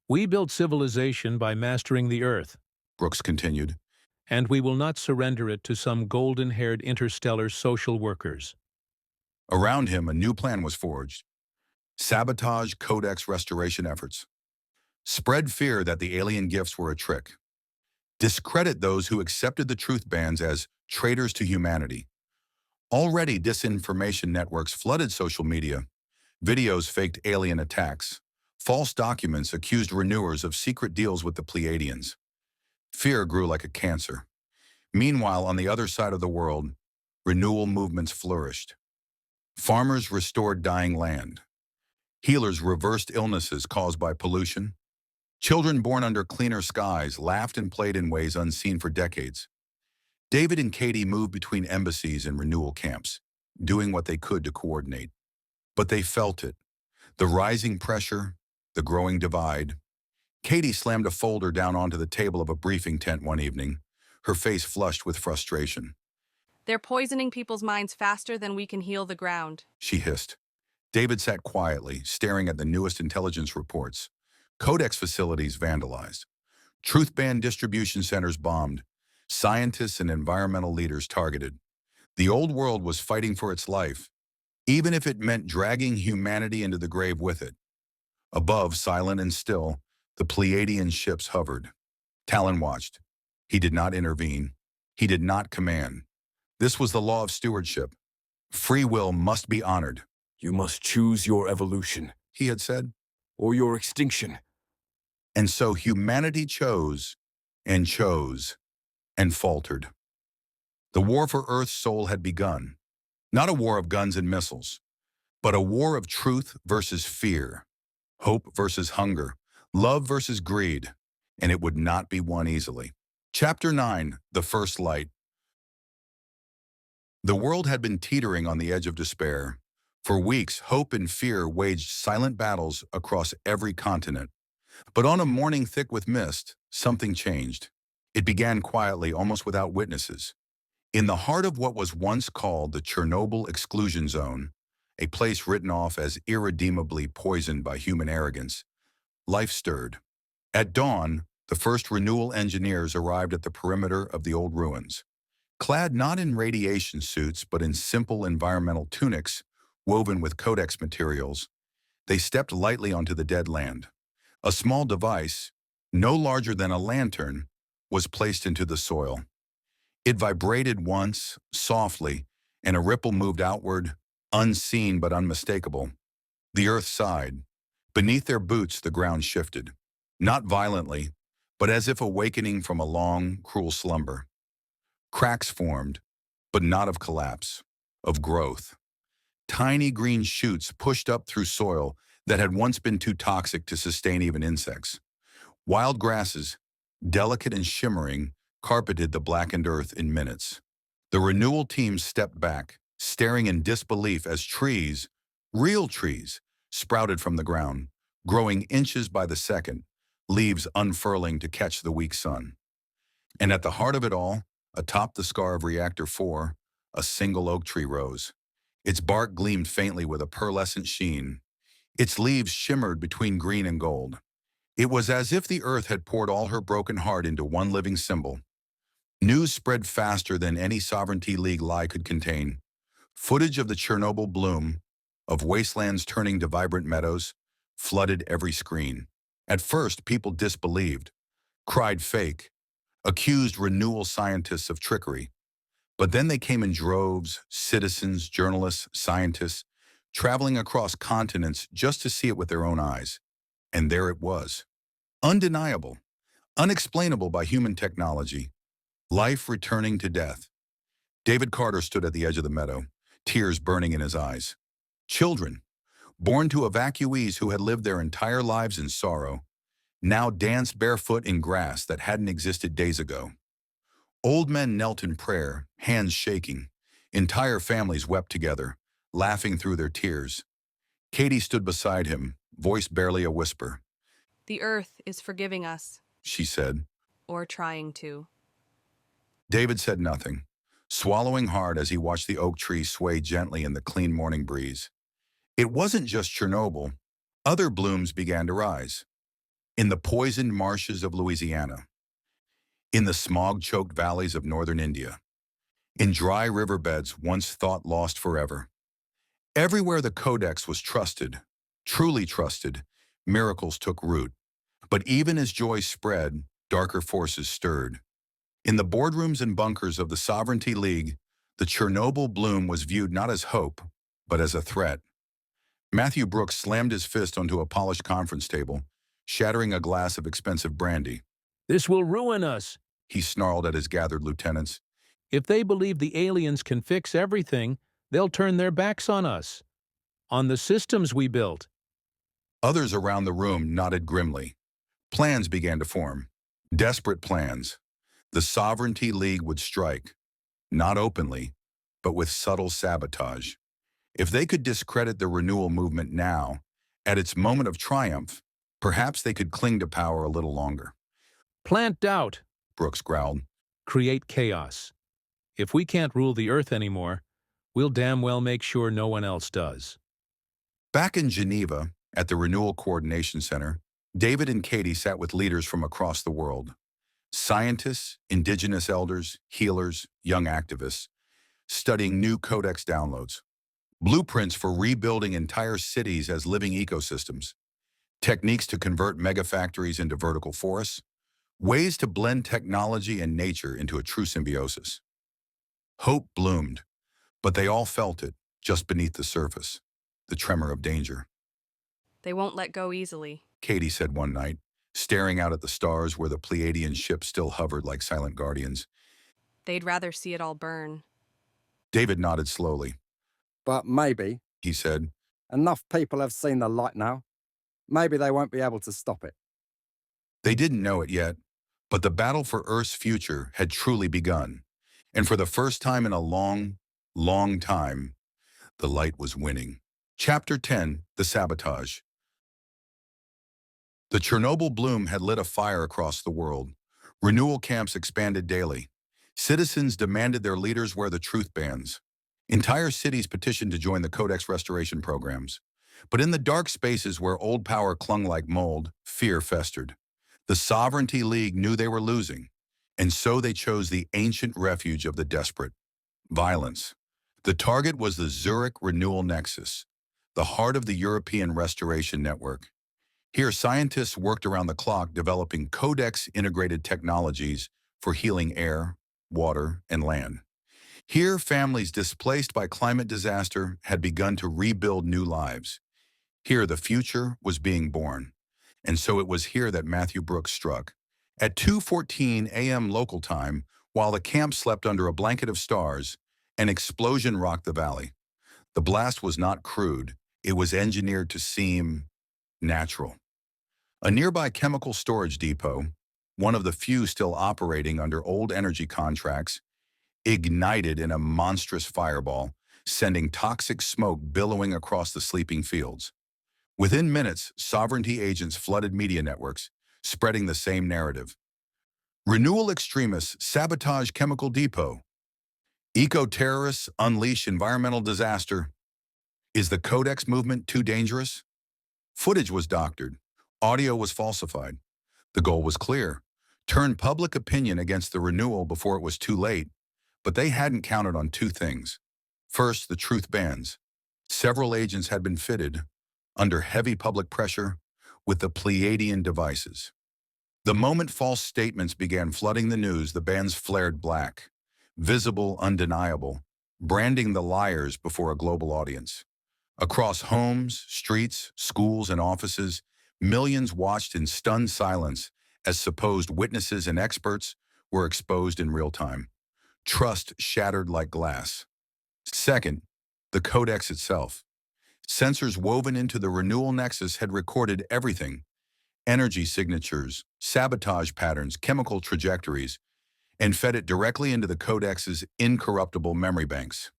We built civilization by mastering the earth, Brooks continued. and we will not surrender it to some golden-haired interstellar social workers. Around him, a new plan was forged. Sabotage Codex restoration efforts. Spread fear that the alien gifts were a trick. Discredit those who accepted the truth bands as traitors to humanity. Already, disinformation networks flooded social media. Videos faked alien attacks. False documents accused renewers of secret deals with the Pleiadians. Fear grew like a cancer. Meanwhile, on the other side of the world, renewal movements flourished. Farmers restored dying land. Healers reversed illnesses caused by pollution. Children born under cleaner skies laughed and played in ways unseen for decades. David and Katie moved between embassies and renewal camps, doing what they could to coordinate. But they felt it. The rising pressure, the growing divide. Katie slammed a folder down onto the table of a briefing tent one evening, her face flushed with frustration. They're poisoning people's minds faster than we can heal the ground. She hissed. David sat quietly, staring at the newest intelligence reports. Codex facilities vandalized. Truth band distribution centers bombed. Scientists and environmental leaders targeted. The old world was fighting for its life, even if it meant dragging humanity into the grave with it. Above, silent and still, the Pleiadian ships hovered. Talon watched. He did not intervene. He did not command. This was the law of stewardship. Free will must be honored, You must choose your evolution, he had said. or your extinction. And so humanity chose, and faltered. The war for Earth's soul had begun. Not a war of guns and missiles, but a war of truth versus fear, hope versus hunger, love versus greed, and it would not be won easily. Chapter 9, The First Light. The world had been teetering on the edge of despair. For weeks, hope and fear waged silent battles across every continent. But on a morning thick with mist, something changed. It began quietly, almost without witnesses. In the heart of what was once called the Chernobyl exclusion zone, a place written off as irredeemably poisoned by human arrogance, life stirred. At dawn, the first renewal engineers arrived at the perimeter of the old ruins. Clad not in radiation suits, but in simple environmental tunics woven with Codex materials, they stepped lightly onto the dead land. A small device, no larger than a lantern, was placed into the soil. It vibrated once, softly, and a ripple moved outward, unseen but unmistakable. The earth sighed. Beneath their boots, the ground shifted. Not violently, but as if awakening from a long, cruel slumber. Cracks formed, but not of collapse, of growth. Tiny green shoots pushed up through soil that had once been too toxic to sustain even insects. Wild grasses, delicate and shimmering, carpeted the blackened earth in minutes. The renewal team stepped back, staring in disbelief as trees, real trees, sprouted from the ground, growing inches by the second, leaves unfurling to catch the weak sun. And at the heart of it all, atop the scar of Reactor 4, a single oak tree rose. Its bark gleamed faintly with a pearlescent sheen. Its leaves shimmered between green and gold. It was as if the earth had poured all her broken heart into one living symbol. News spread faster than any Sovereignty League lie could contain. Footage of the Chernobyl bloom, of wastelands turning to vibrant meadows, flooded every screen. At first, people disbelieved, cried fake, accused Renewal scientists of trickery. But then they came in droves, citizens, journalists, scientists, traveling across continents just to see it with their own eyes. And there it was. Undeniable, unexplainable by human technology. Life returning to death. David Carter stood at the edge of the meadow, tears burning in his eyes. Children, born to evacuees who had lived their entire lives in sorrow, now danced barefoot in grass that hadn't existed days ago. Old men knelt in prayer, hands shaking. Entire families wept together, laughing through their tears. Katie stood beside him, voice barely a whisper. The earth is forgiving us, She said. or trying to. David said nothing, swallowing hard as he watched the oak tree sway gently in the clean morning breeze. It wasn't just Chernobyl. Other blooms began to rise. In the poisoned marshes of Louisiana, in the smog-choked valleys of northern India, in dry riverbeds once thought lost forever. Everywhere the Codex was trusted, truly trusted, miracles took root. But even as joy spread, darker forces stirred. In the boardrooms and bunkers of the Sovereignty League, the Chernobyl bloom was viewed not as hope, but as a threat. Matthew Brooks slammed his fist onto a polished conference table, shattering a glass of expensive brandy. This will ruin us. He snarled at his gathered lieutenants. If they believe the aliens can fix everything, they'll turn their backs on us. On the systems we built. Others around the room nodded grimly. Plans began to form. Desperate plans. The Sovereignty League would strike. Not openly, but with subtle sabotage. If they could discredit the Renewal movement now, at its moment of triumph, perhaps they could cling to power a little longer. Plant doubt. Brooks growled. Create chaos. If we can't rule the Earth anymore, we'll damn well make sure no one else does. Back in Geneva, at the Renewal Coordination Center, David and Katie sat with leaders from across the world. Scientists, indigenous elders, healers, young activists, studying new Codex downloads. Blueprints for rebuilding entire cities as living ecosystems. Techniques to convert megafactories into vertical forests. Ways to blend technology and nature into a true symbiosis. Hope bloomed, but they all felt it, just beneath the surface, the tremor of danger. They won't let go easily. Katie said one night, staring out at the stars where the Pleiadian ships still hovered like silent guardians. They'd rather see it all burn. David nodded slowly. But maybe, He said, enough people have seen the light now. Maybe they won't be able to stop it. they didn't know it yet, but the battle for Earth's future had truly begun. And for the first time in a long, long time, the light was winning. Chapter 10, The Sabotage. The Chernobyl bloom had lit a fire across the world. Renewal camps expanded daily. Citizens demanded their leaders wear the truth bands. Entire cities petitioned to join the Codex restoration programs. But in the dark spaces where old power clung like mold, fear festered. The Sovereignty League knew they were losing, and so they chose the ancient refuge of the desperate, violence. The target was the Zurich Renewal Nexus, the heart of the European Restoration Network. Here, scientists worked around the clock developing Codex-integrated technologies for healing air, water, and land. Here, families displaced by climate disaster had begun to rebuild new lives. Here, the future was being born. And so it was here that Matthew Brooks struck. At 2:14 a.m. local time, while the camp slept under a blanket of stars, an explosion rocked the valley. The blast was not crude. It was engineered to seem natural. A nearby chemical storage depot, one of the few still operating under old energy contracts, ignited in a monstrous fireball, sending toxic smoke billowing across the sleeping fields. Within minutes, sovereignty agents flooded media networks, spreading the same narrative. Renewal extremists sabotage chemical depot. Eco-terrorists unleash environmental disaster. Is the Codex movement too dangerous? Footage was doctored. Audio was falsified. The goal was clear: turned public opinion against the renewal before it was too late, but they hadn't counted on two things. First, the truth bans. Several agents had been fitted, under heavy public pressure, with the Pleiadian devices. The moment false statements began flooding the news, the bans flared black, visible, undeniable, branding the liars before a global audience. Across homes, streets, schools, and offices, millions watched in stunned silence as supposed witnesses and experts were exposed in real time. Trust shattered like glass. Second, the Codex itself. Sensors woven into the Renewal Nexus had recorded everything: energy signatures, sabotage patterns, chemical trajectories, and fed it directly into the Codex's incorruptible memory banks.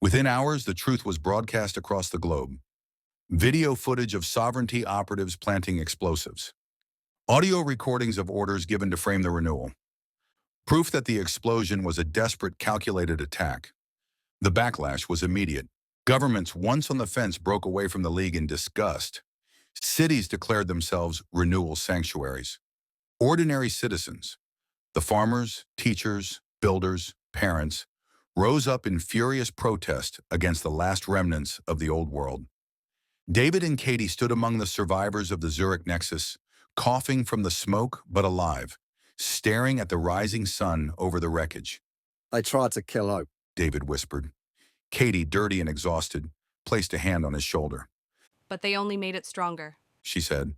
Within hours, the truth was broadcast across the globe. Video footage of sovereignty operatives planting explosives. Audio recordings of orders given to frame the renewal. Proof that the explosion was a desperate, calculated attack. The backlash was immediate. Governments once on the fence broke away from the League in disgust. Cities declared themselves renewal sanctuaries. Ordinary citizens, the farmers, teachers, builders, parents, rose up in furious protest against the last remnants of the old world. David and Katie stood among the survivors of the Zurich Nexus, coughing from the smoke but alive, staring at the rising sun over the wreckage. They tried to kill hope. David whispered. Katie, dirty and exhausted, placed a hand on his shoulder. But they only made it stronger. She said.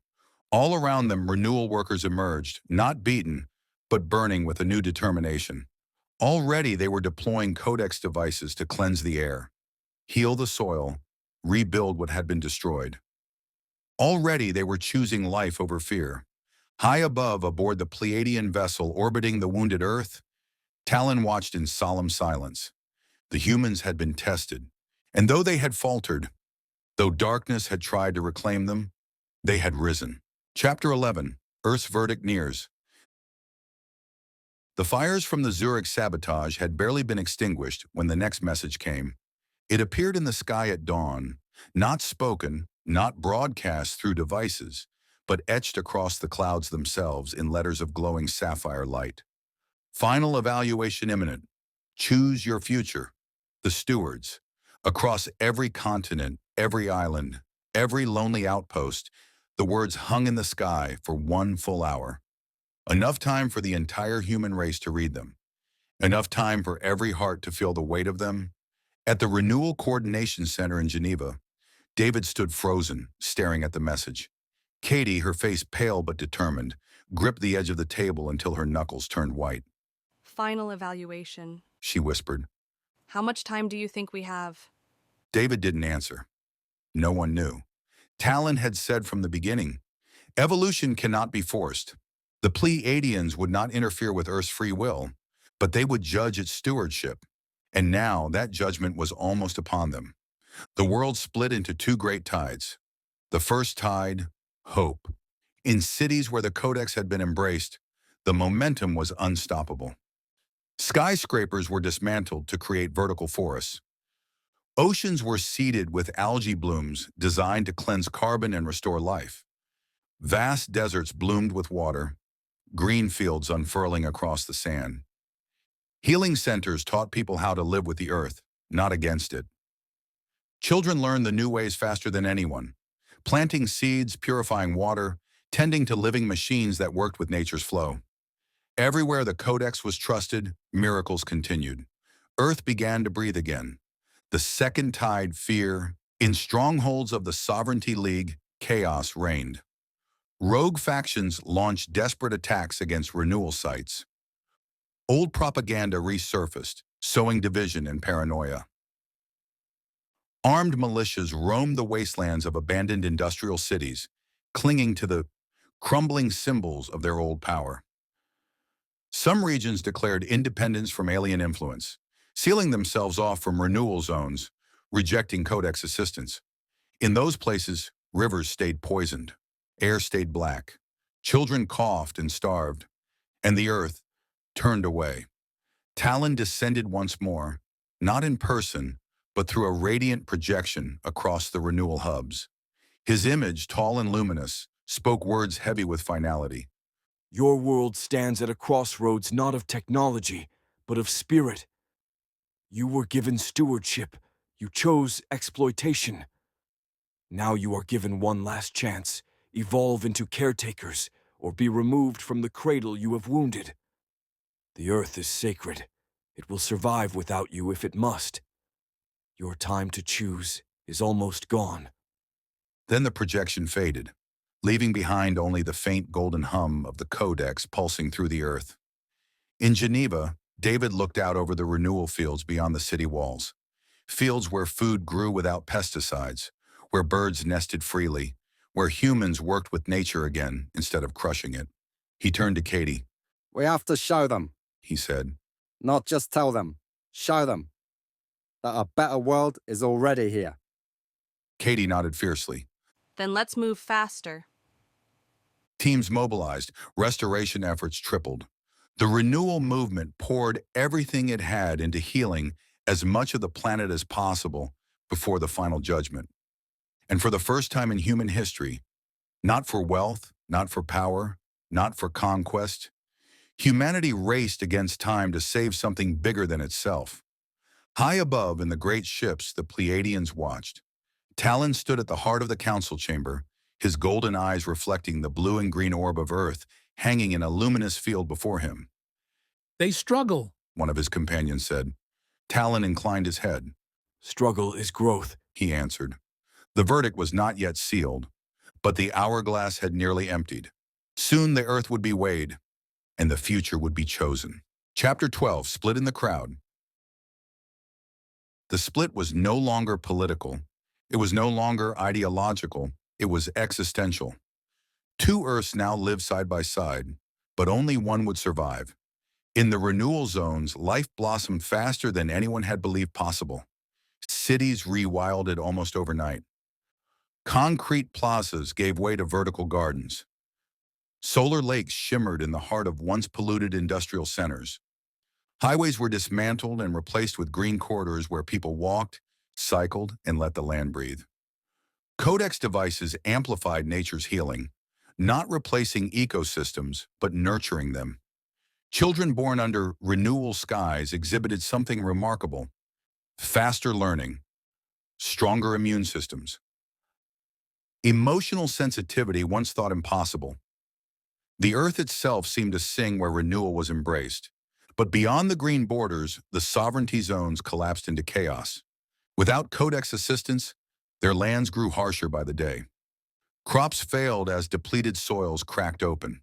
All around them, renewal workers emerged, not beaten, but burning with a new determination. Already they were deploying Codex devices to cleanse the air, heal the soil, rebuild what had been destroyed. Already they were choosing life over fear. High above, aboard the Pleiadian vessel orbiting the wounded Earth, Talon watched in solemn silence. The humans had been tested, and though they had faltered, though darkness had tried to reclaim them, they had risen. Chapter 11, Earth's Verdict Nears. The fires from the Zurich sabotage had barely been extinguished when the next message came. It appeared in the sky at dawn, not spoken, not broadcast through devices, but etched across the clouds themselves in letters of glowing sapphire light. Final evaluation imminent. Choose your future. The stewards. Across every continent, every island, every lonely outpost, the words hung in the sky for 1 full hour. Enough time for the entire human race to read them. Enough time for every heart to feel the weight of them. At the Renewal Coordination Center in Geneva, David stood frozen, staring at the message. Katie, her face pale but determined, gripped the edge of the table until her knuckles turned white. Final evaluation, She whispered. How much time do you think we have? David didn't answer. No one knew. Talon had said from the beginning, evolution cannot be forced. The Pleiadians would not interfere with Earth's free will, but they would judge its stewardship. And now that judgment was almost upon them. The world split into 2 great tides. The first tide, hope. In cities where the Codex had been embraced, the momentum was unstoppable. Skyscrapers were dismantled to create vertical forests. Oceans were seeded with algae blooms designed to cleanse carbon and restore life. Vast deserts bloomed with water, green fields unfurling across the sand. Healing centers taught people how to live with the earth, not against it. Children learned the new ways faster than anyone, planting seeds, purifying water, tending to living machines that worked with nature's flow. Everywhere the Codex was trusted, miracles continued. Earth began to breathe again. The second tide, fear. In strongholds of the Sovereignty League, chaos reigned. Rogue factions launched desperate attacks against renewal sites. Old propaganda resurfaced, sowing division and paranoia. Armed militias roamed the wastelands of abandoned industrial cities, clinging to the crumbling symbols of their old power. Some regions declared independence from alien influence, sealing themselves off from renewal zones, rejecting Codex assistance. In those places, rivers stayed poisoned, air stayed black, children coughed and starved, and the earth turned away. Talon descended once more, not in person, but through a radiant projection across the renewal hubs. His image, tall and luminous, spoke words heavy with finality. Your world stands at a crossroads not of technology, but of spirit. You were given stewardship. You chose exploitation. Now you are given one last chance. Evolve into caretakers, or be removed from the cradle you have wounded. The earth is sacred. It will survive without you if it must. Your time to choose is almost gone. Then the projection faded, leaving behind only the faint golden hum of the Codex pulsing through the earth. In Geneva, David looked out over the renewal fields beyond the city walls, fields where food grew without pesticides, where birds nested freely, where humans worked with nature again instead of crushing it. He turned to Katie. We have to show them, He said. not just tell them. Show them that a better world is already here. Katie nodded fiercely. Then let's move faster. Teams mobilized, restoration efforts tripled. The renewal movement poured everything it had into healing as much of the planet as possible before the final judgment. And for the first time in human history, not for wealth, not for power, not for conquest, humanity raced against time to save something bigger than itself. High above in the great ships the Pleiadians watched, Talon stood at the heart of the council chamber, his golden eyes reflecting the blue and green orb of Earth hanging in a luminous field before him. They struggle. One of his companions said. Talon inclined his head. Struggle is growth. He answered. The verdict was not yet sealed, but the hourglass had nearly emptied. Soon the Earth would be weighed, and the future would be chosen. Chapter 12, Split in the Crowd. The split was no longer political. It was no longer ideological. It was existential. Two Earths now lived side by side, but only one would survive. In the renewal zones, life blossomed faster than anyone had believed possible. Cities rewilded almost overnight. Concrete plazas gave way to vertical gardens. Solar lakes shimmered in the heart of once polluted industrial centers. Highways were dismantled and replaced with green corridors where people walked, cycled, and let the land breathe. Codex devices amplified nature's healing, not replacing ecosystems, but nurturing them. Children born under renewal skies exhibited something remarkable: faster learning, stronger immune systems, emotional sensitivity once thought impossible. The Earth itself seemed to sing where renewal was embraced. But beyond the green borders, the sovereignty zones collapsed into chaos. Without Codex assistance, their lands grew harsher by the day. Crops failed as depleted soils cracked open.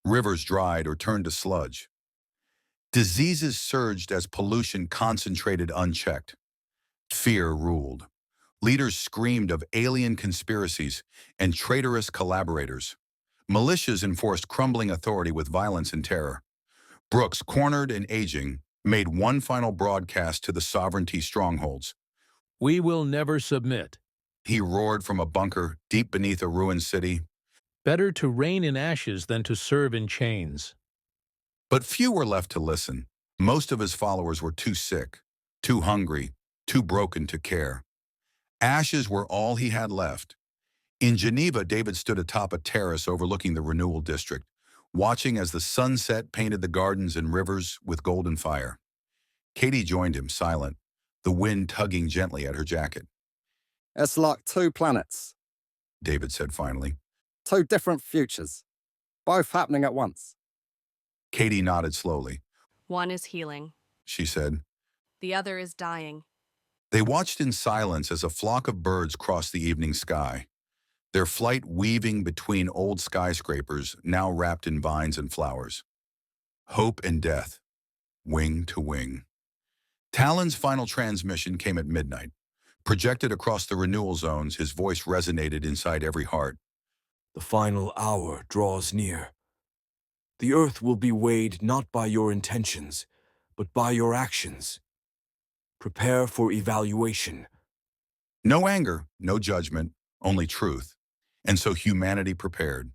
Rivers dried or turned to sludge. Diseases surged as pollution concentrated unchecked. Fear ruled. Leaders screamed of alien conspiracies and traitorous collaborators. Militias enforced crumbling authority with violence and terror. Brooks, cornered and aging, made one final broadcast to the sovereignty strongholds. We will never submit. He roared from a bunker deep beneath a ruined city. Better to reign in ashes than to serve in chains. But few were left to listen. Most of his followers were too sick, too hungry, too broken to care. Ashes were all he had left. In Geneva, David stood atop a terrace overlooking the Renewal District, watching as the sunset painted the gardens and rivers with golden fire. Katie joined him, silent, the wind tugging gently at her jacket. It's like two planets, David said finally. two different futures, both happening at once. Katie nodded slowly. One is healing. She said. The other is dying. They watched in silence as a flock of birds crossed the evening sky, their flight weaving between old skyscrapers now wrapped in vines and flowers. Hope and death, wing to wing. Talon's final transmission came at midnight. Projected across the renewal zones, his voice resonated inside every heart. The final hour draws near. The earth will be weighed not by your intentions, but by your actions. Prepare for evaluation. No anger, no judgment, only truth. And so humanity prepared,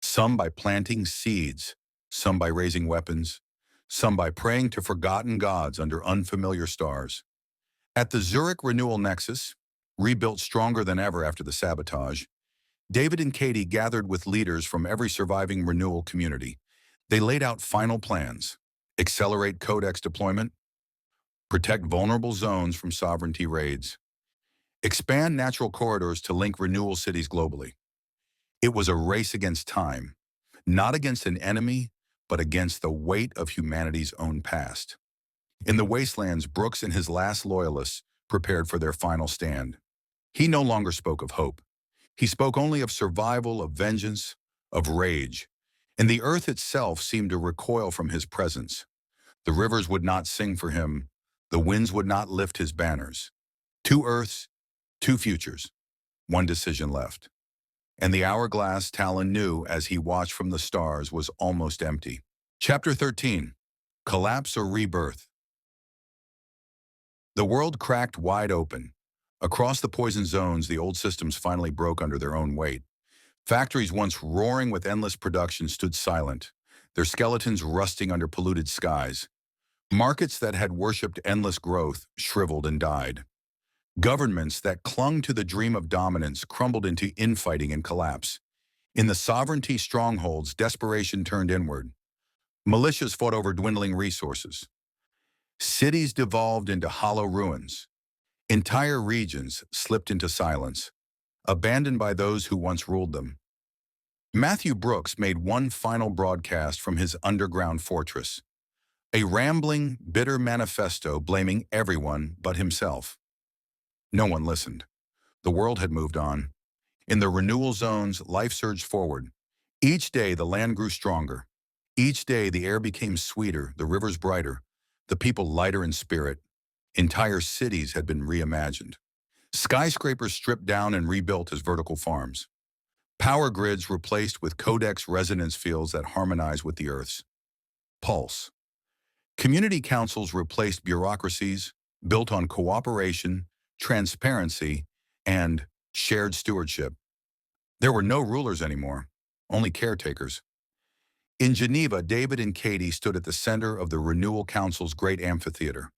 some by planting seeds, some by raising weapons, some by praying to forgotten gods under unfamiliar stars. At the Zurich Renewal Nexus, rebuilt stronger than ever after the sabotage, David and Katie gathered with leaders from every surviving Renewal community. They laid out final plans: accelerate Codex deployment, protect vulnerable zones from sovereignty raids, expand natural corridors to link Renewal cities globally. It was a race against time, not against an enemy, but against the weight of humanity's own past. In the wastelands, Brooks and his last loyalists prepared for their final stand. He no longer spoke of hope. He spoke only of survival, of vengeance, of rage. And the earth itself seemed to recoil from his presence. The rivers would not sing for him. The winds would not lift his banners. 2 Earths, 2 futures, 1 decision left. And the hourglass, Talon knew as he watched from the stars, was almost empty. Chapter 13, Collapse or Rebirth. The world cracked wide open. Across the poison zones, the old systems finally broke under their own weight. Factories once roaring with endless production stood silent, their skeletons rusting under polluted skies. Markets that had worshipped endless growth shriveled and died. Governments that clung to the dream of dominance crumbled into infighting and collapse. In the sovereignty strongholds, desperation turned inward. Militias fought over dwindling resources. Cities devolved into hollow ruins. Entire regions slipped into silence, abandoned by those who once ruled them. Matthew Brooks made one final broadcast from his underground fortress, a rambling, bitter manifesto blaming everyone but himself. No one listened. The world had moved on. In the Renewal zones, life surged forward. Each day, the land grew stronger. Each day, the air became sweeter, the rivers brighter, the people lighter in spirit. Entire cities had been reimagined. Skyscrapers stripped down and rebuilt as vertical farms. Power grids replaced with Codex resonance fields that harmonize with the Earth's pulse. Community councils replaced bureaucracies built on cooperation, transparency, and shared stewardship. There were no rulers anymore, only caretakers. In Geneva, David and Katie stood at the center of the Renewal Council's great amphitheater.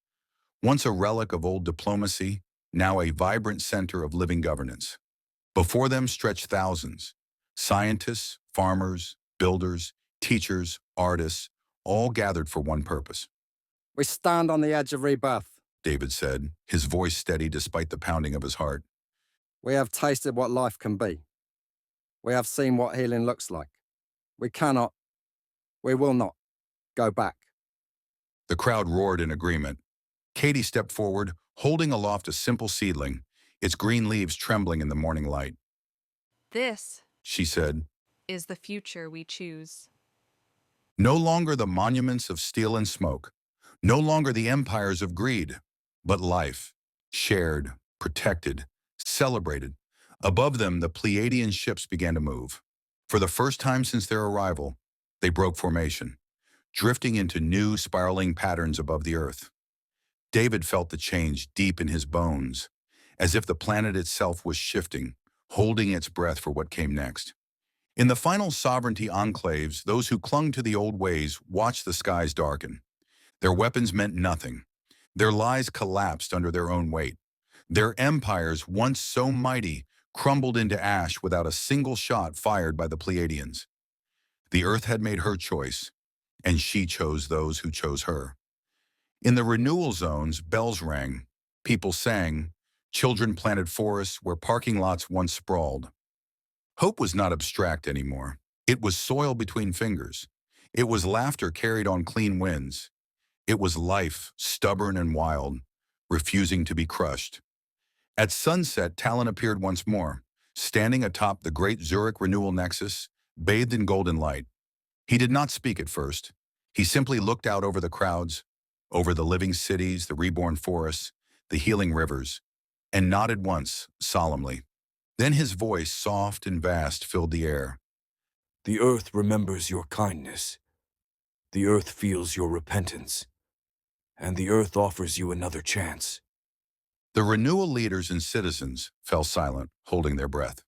Once a relic of old diplomacy, now a vibrant center of living governance. Before them stretched thousands: scientists, farmers, builders, teachers, artists, all gathered for one purpose. We stand on the edge of rebirth. David said, his voice steady despite the pounding of his heart. We have tasted what life can be. We have seen what healing looks like. We cannot, we will not, go back. The crowd roared in agreement. Katie stepped forward, holding aloft a simple seedling, its green leaves trembling in the morning light. This, She said, is the future we choose. no longer the monuments of steel and smoke, no longer the empires of greed, but life, shared, protected, celebrated. Above them, the Pleiadian ships began to move. For the first time since their arrival, they broke formation, drifting into new spiraling patterns above the Earth. David felt the change deep in his bones, as if the planet itself was shifting, holding its breath for what came next. In the final sovereignty enclaves, those who clung to the old ways watched the skies darken. Their weapons meant nothing. Their lies collapsed under their own weight. Their empires, once so mighty, crumbled into ash without a single shot fired by the Pleiadians. The Earth had made her choice, and she chose those who chose her. In the Renewal zones, bells rang, people sang, children planted forests where parking lots once sprawled. Hope was not abstract anymore. It was soil between fingers. It was laughter carried on clean winds. It was life, stubborn and wild, refusing to be crushed. At sunset, Talon appeared once more, standing atop the great Zurich Renewal Nexus, bathed in golden light. He did not speak at first. He simply looked out over the crowds, over the living cities, the reborn forests, the healing rivers, and nodded once, solemnly. Then his voice, soft and vast, filled the air. The earth remembers your kindness. The earth feels your repentance. And the earth offers you another chance. The Renewal leaders and citizens fell silent, holding their breath.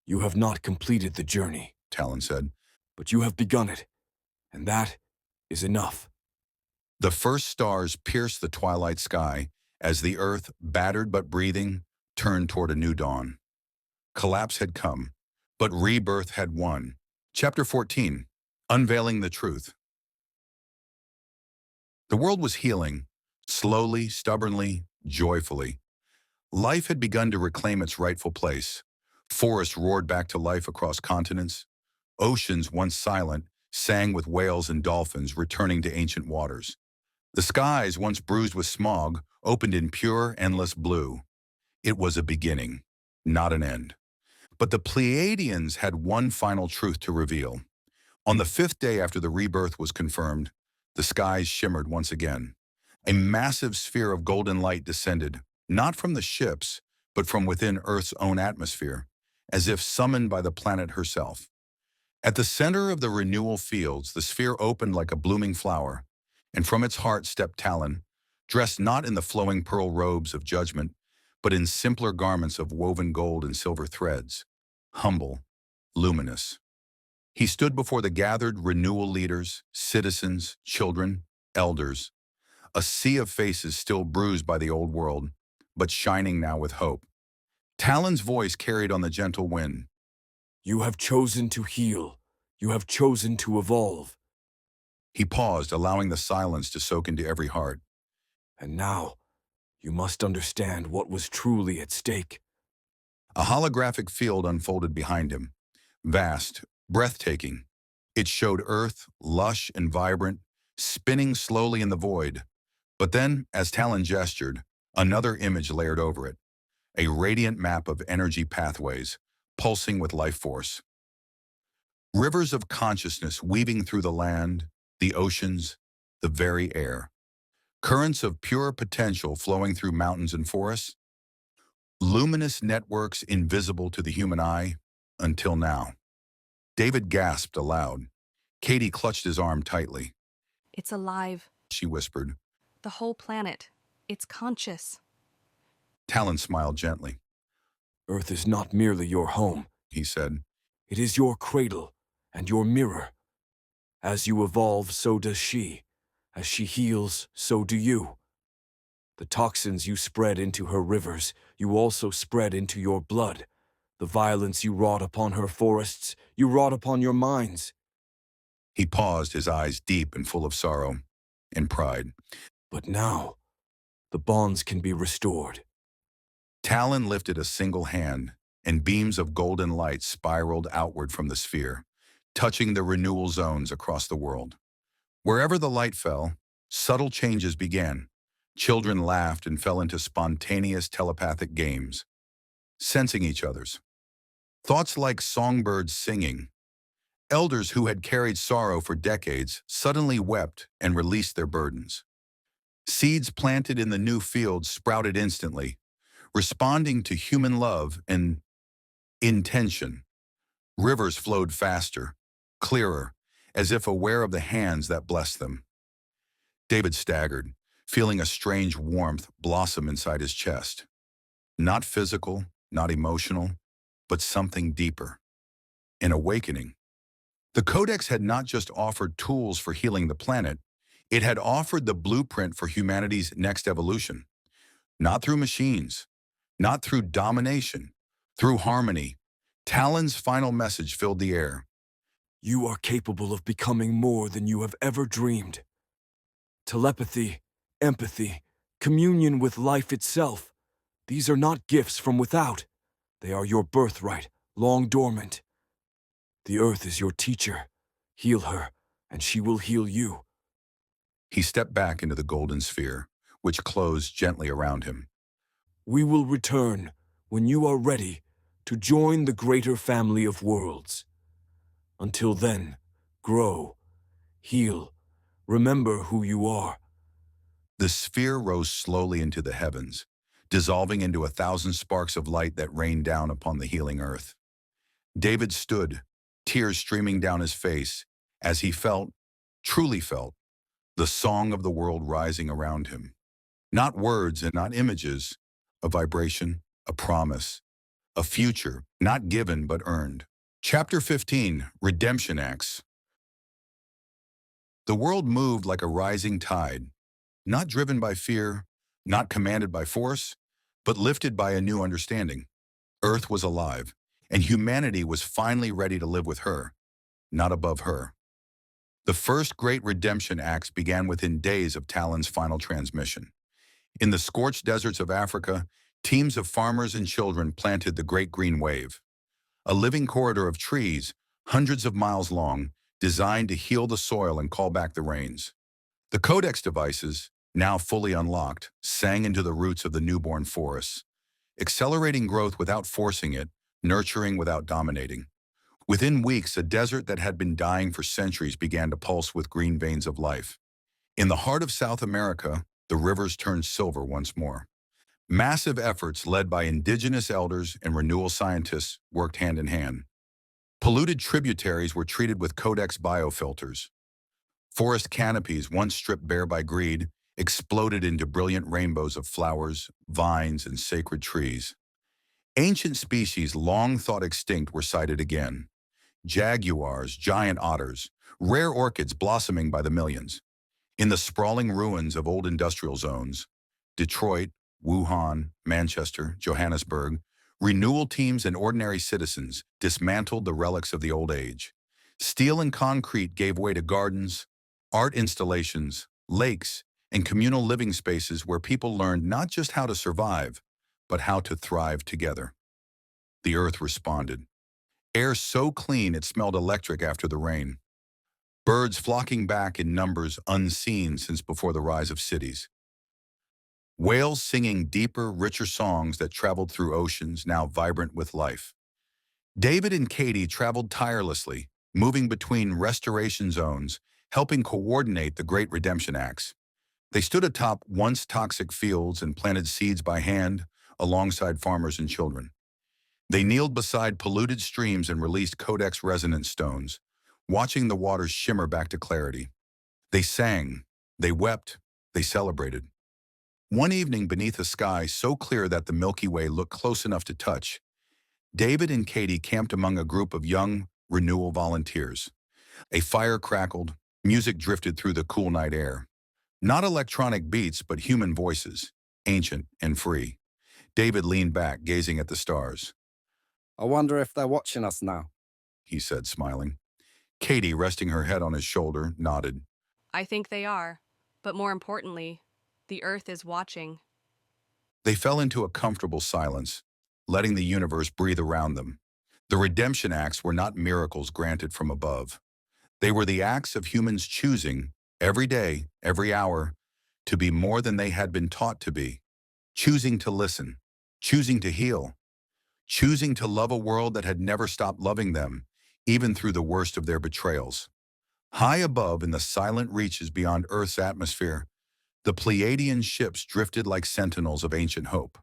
You have not completed the journey, Talon said. but you have begun it, and that is enough. The first stars pierced the twilight sky as the earth, battered but breathing, turned toward a new dawn. Collapse had come. But rebirth had won. Chapter 14, Unveiling the Truth. The world was healing, slowly, stubbornly, joyfully. Life had begun to reclaim its rightful place. Forests roared back to life across continents. Oceans, once silent, sang with whales and dolphins returning to ancient waters. The skies, once bruised with smog, opened in pure, endless blue. It was a beginning, not an end. But the Pleiadians had one final truth to reveal. On the 5th day after the rebirth was confirmed, the skies shimmered once again. A massive sphere of golden light descended, not from the ships, but from within Earth's own atmosphere, as if summoned by the planet herself. At the center of the Renewal fields, the sphere opened like a blooming flower, and from its heart stepped Talon, dressed not in the flowing pearl robes of judgment, but in simpler garments of woven gold and silver threads, humble, luminous. He stood before the gathered Renewal leaders, citizens, children, elders, a sea of faces still bruised by the old world, but shining now with hope. Talon's voice carried on the gentle wind. You have chosen to heal. You have chosen to evolve. He paused, allowing the silence to soak into every heart. And now, you must understand what was truly at stake. A holographic field unfolded behind him, vast, breathtaking. It showed Earth, lush and vibrant, spinning slowly in the void. But then, as Talon gestured, another image layered over it, a radiant map of energy pathways, pulsing with life force. Rivers of consciousness weaving through the land, the oceans, the very air. Currents of pure potential flowing through mountains and forests. Luminous networks invisible to the human eye, until now. David gasped aloud. Katie clutched his arm tightly. It's alive. She whispered. The whole planet. It's conscious. Talon smiled gently. Earth is not merely your home, He said. it is your cradle and your mirror. As you evolve, so does she. As she heals, so do you. The toxins you spread into her rivers, you also spread into your blood. The violence you wrought upon her forests, you wrought upon your minds. He paused, his eyes deep and full of sorrow and pride. But now, the bonds can be restored. Talon lifted a single hand, and beams of golden light spiraled outward from the sphere, touching the renewal zones across the world. Wherever the light fell, subtle changes began. Children laughed and fell into spontaneous telepathic games, sensing each other's. Thoughts like songbirds singing. Elders who had carried sorrow for decades suddenly wept and released their burdens. Seeds planted in the new fields sprouted instantly, responding to human love and intention. Rivers flowed faster, clearer, as if aware of the hands that blessed them. David staggered, feeling a strange warmth blossom inside his chest. Not physical, not emotional, but something deeper. An awakening. The Codex had not just offered tools for healing the planet, it had offered the blueprint for humanity's next evolution. Not through machines, not through domination, through harmony. Talon's final message filled the air. You are capable of becoming more than you have ever dreamed. Telepathy, empathy, communion with life itself. These are not gifts from without. They are your birthright, long dormant. The earth is your teacher. Heal her, and she will heal you. He stepped back into the golden sphere, which closed gently around him. We will return, when you are ready, to join the greater family of worlds. Until then, grow, heal, remember who you are. The sphere rose slowly into the heavens, dissolving into 1,000 sparks of light that rained down upon the healing earth. David stood, tears streaming down his face, as he felt, truly felt, the song of the world rising around him. Not words and not images, a vibration, a promise, a future, not given but earned. Chapter 15, Redemption Acts. The world moved like a rising tide, not driven by fear, not commanded by force, but lifted by a new understanding. Earth was alive, and humanity was finally ready to live with her, not above her. The first great redemption acts began within days of Talon's final transmission. In the scorched deserts of Africa, teams of farmers and children planted the Great Green Wave, a living corridor of trees, hundreds of miles long, designed to heal the soil and call back the rains. The Codex devices, now fully unlocked, sang into the roots of the newborn forests, accelerating growth without forcing it, nurturing without dominating. Within weeks, a desert that had been dying for centuries began to pulse with green veins of life. In the heart of South America, the rivers turned silver once more. Massive efforts led by indigenous elders and renewal scientists worked hand in hand. Polluted tributaries were treated with Codex biofilters. Forest canopies, once stripped bare by greed, exploded into brilliant rainbows of flowers, vines, and sacred trees. Ancient species long thought extinct were sighted again. Jaguars, giant otters, rare orchids blossoming by the millions. In the sprawling ruins of old industrial zones, Detroit, Wuhan, Manchester, Johannesburg, renewal teams and ordinary citizens dismantled the relics of the old age. Steel and concrete gave way to gardens, art installations, lakes, and communal living spaces where people learned not just how to survive, but how to thrive together. The earth responded. Air so clean it smelled electric after the rain. Birds flocking back in numbers unseen since before the rise of cities. Whales singing deeper, richer songs that traveled through oceans now vibrant with life. David and Katie traveled tirelessly, moving between restoration zones, helping coordinate the great redemption acts. They stood atop once toxic fields and planted seeds by hand alongside farmers and children. They kneeled beside polluted streams and released Codex resonance stones, watching the waters shimmer back to clarity. They sang, they wept, they celebrated. One evening beneath a sky so clear that the Milky Way looked close enough to touch, David and Katie camped among a group of young renewal volunteers. A fire crackled, music drifted through the cool night air. Not electronic beats, but human voices, ancient and free. David leaned back, gazing at the stars. I wonder if they're watching us now, he said, smiling. Katie, resting her head on his shoulder, nodded. I think they are, but more importantly, the Earth is watching. They fell into a comfortable silence, letting the universe breathe around them. The redemption acts were not miracles granted from above. They were the acts of humans choosing, every day, every hour, to be more than they had been taught to be, choosing to listen, choosing to heal, choosing to love a world that had never stopped loving them, even through the worst of their betrayals. High above in the silent reaches beyond Earth's atmosphere, the Pleiadian ships drifted like sentinels of ancient hope.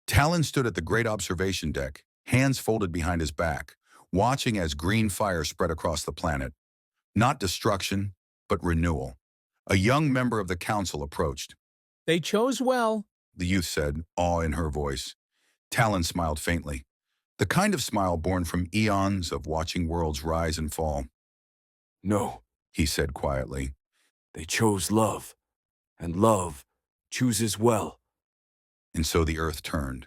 Talon stood at the great observation deck, hands folded behind his back, watching as green fire spread across the planet. Not destruction, but renewal. A young member of the council approached. They chose well. The youth said, awe in her voice. Talon smiled faintly, the kind of smile born from eons of watching worlds rise and fall. No, He said quietly. they chose love, and love chooses well. And so the earth turned,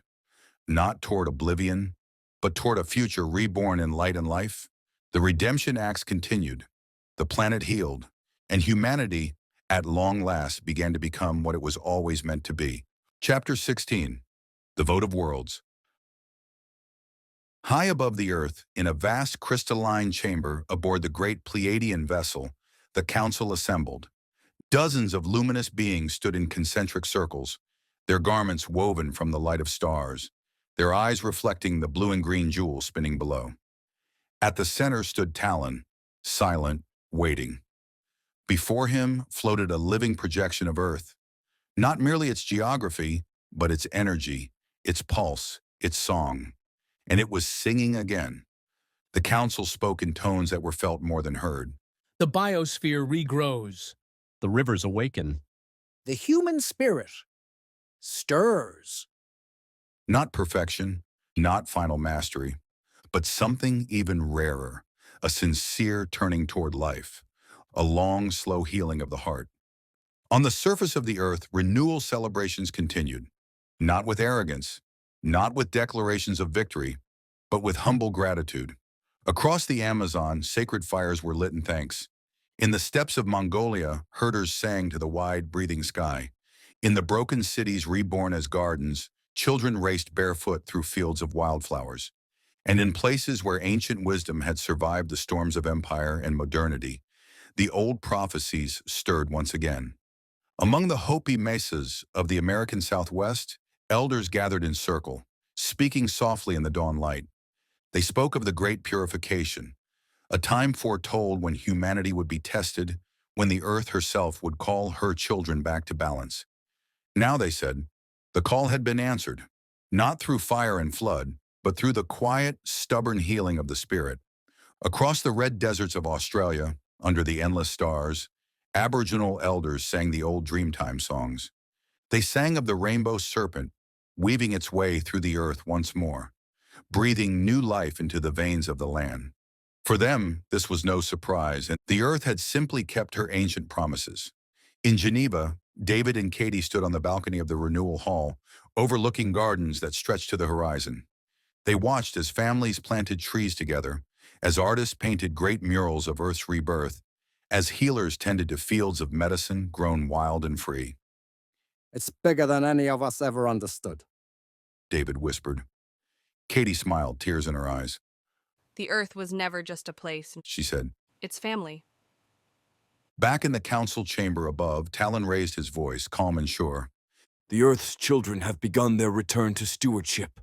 not toward oblivion, but toward a future reborn in light and life. The redemption acts continued, the planet healed, and humanity, at long last, began to become what it was always meant to be. Chapter 16, The Vote of Worlds. High above the earth, in a vast crystalline chamber aboard the great Pleiadian vessel, the council assembled. Dozens of luminous beings stood in concentric circles, their garments woven from the light of stars, their eyes reflecting the blue and green jewels spinning below. At the center stood Talon, silent, waiting. Before him floated a living projection of Earth, not merely its geography, but its energy, its pulse, its song. And it was singing again. The council spoke in tones that were felt more than heard. The biosphere regrows. The rivers awaken. The human spirit stirs. Not perfection, not final mastery, but something even rarer, a sincere turning toward life, a long, slow healing of the heart. On the surface of the earth, renewal celebrations continued, not with arrogance, not with declarations of victory, but with humble gratitude. Across the Amazon, sacred fires were lit in thanks. In the steppes of Mongolia, herders sang to the wide, breathing sky. In the broken cities reborn as gardens, children raced barefoot through fields of wildflowers. And in places where ancient wisdom had survived the storms of empire and modernity, the old prophecies stirred once again. Among the Hopi mesas of the American Southwest, elders gathered in circle, speaking softly in the dawn light. They spoke of the great purification, a time foretold when humanity would be tested, when the earth herself would call her children back to balance. Now, they said, the call had been answered, not through fire and flood, but through the quiet, stubborn healing of the spirit. Across the red deserts of Australia, under the endless stars, Aboriginal elders sang the old Dreamtime songs. They sang of the rainbow serpent, weaving its way through the earth once more, breathing new life into the veins of the land. For them, this was no surprise, and the earth had simply kept her ancient promises. In Geneva, David and Katie stood on the balcony of the Renewal Hall, overlooking gardens that stretched to the horizon. They watched as families planted trees together, as artists painted great murals of Earth's rebirth, as healers tended to fields of medicine grown wild and free. It's bigger than any of us ever understood. David whispered. Katie smiled, tears in her eyes. The Earth was never just a place, She said. it's family. Back in the council chamber above, Talon raised his voice, calm and sure. The Earth's children have begun their return to stewardship.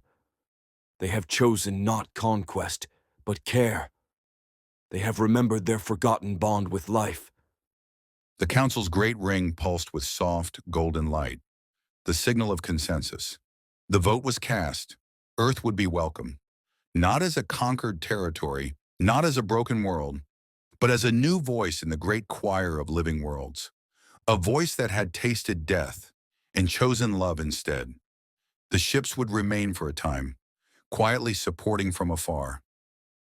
They have chosen not conquest, but care. They have remembered their forgotten bond with life. The council's great ring pulsed with soft, golden light, the signal of consensus. The vote was cast. Earth would be welcome, not as a conquered territory, not as a broken world, but as a new voice in the great choir of living worlds, a voice that had tasted death and chosen love instead. The ships would remain for a time, quietly supporting from afar.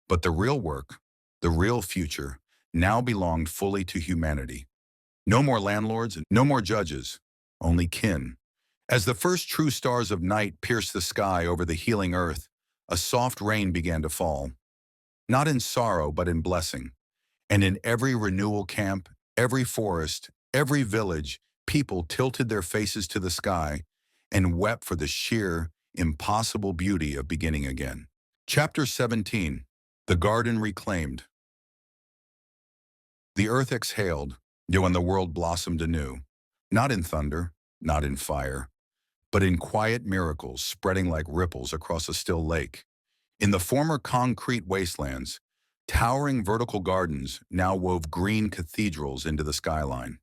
But the real work, the real future, now belonged fully to humanity. No more landlords, no more judges, only kin. As the first true stars of night pierced the sky over the healing earth, a soft rain began to fall, not in sorrow but in blessing. And in every renewal camp, every forest, every village, people tilted their faces to the sky and wept for the sheer, impossible beauty of beginning again. Chapter 17. The Garden Reclaimed. The earth exhaled, when the world blossomed anew, not in thunder, not in fire, but in quiet miracles spreading like ripples across a still lake. In the former concrete wastelands, towering vertical gardens now wove green cathedrals into the skyline.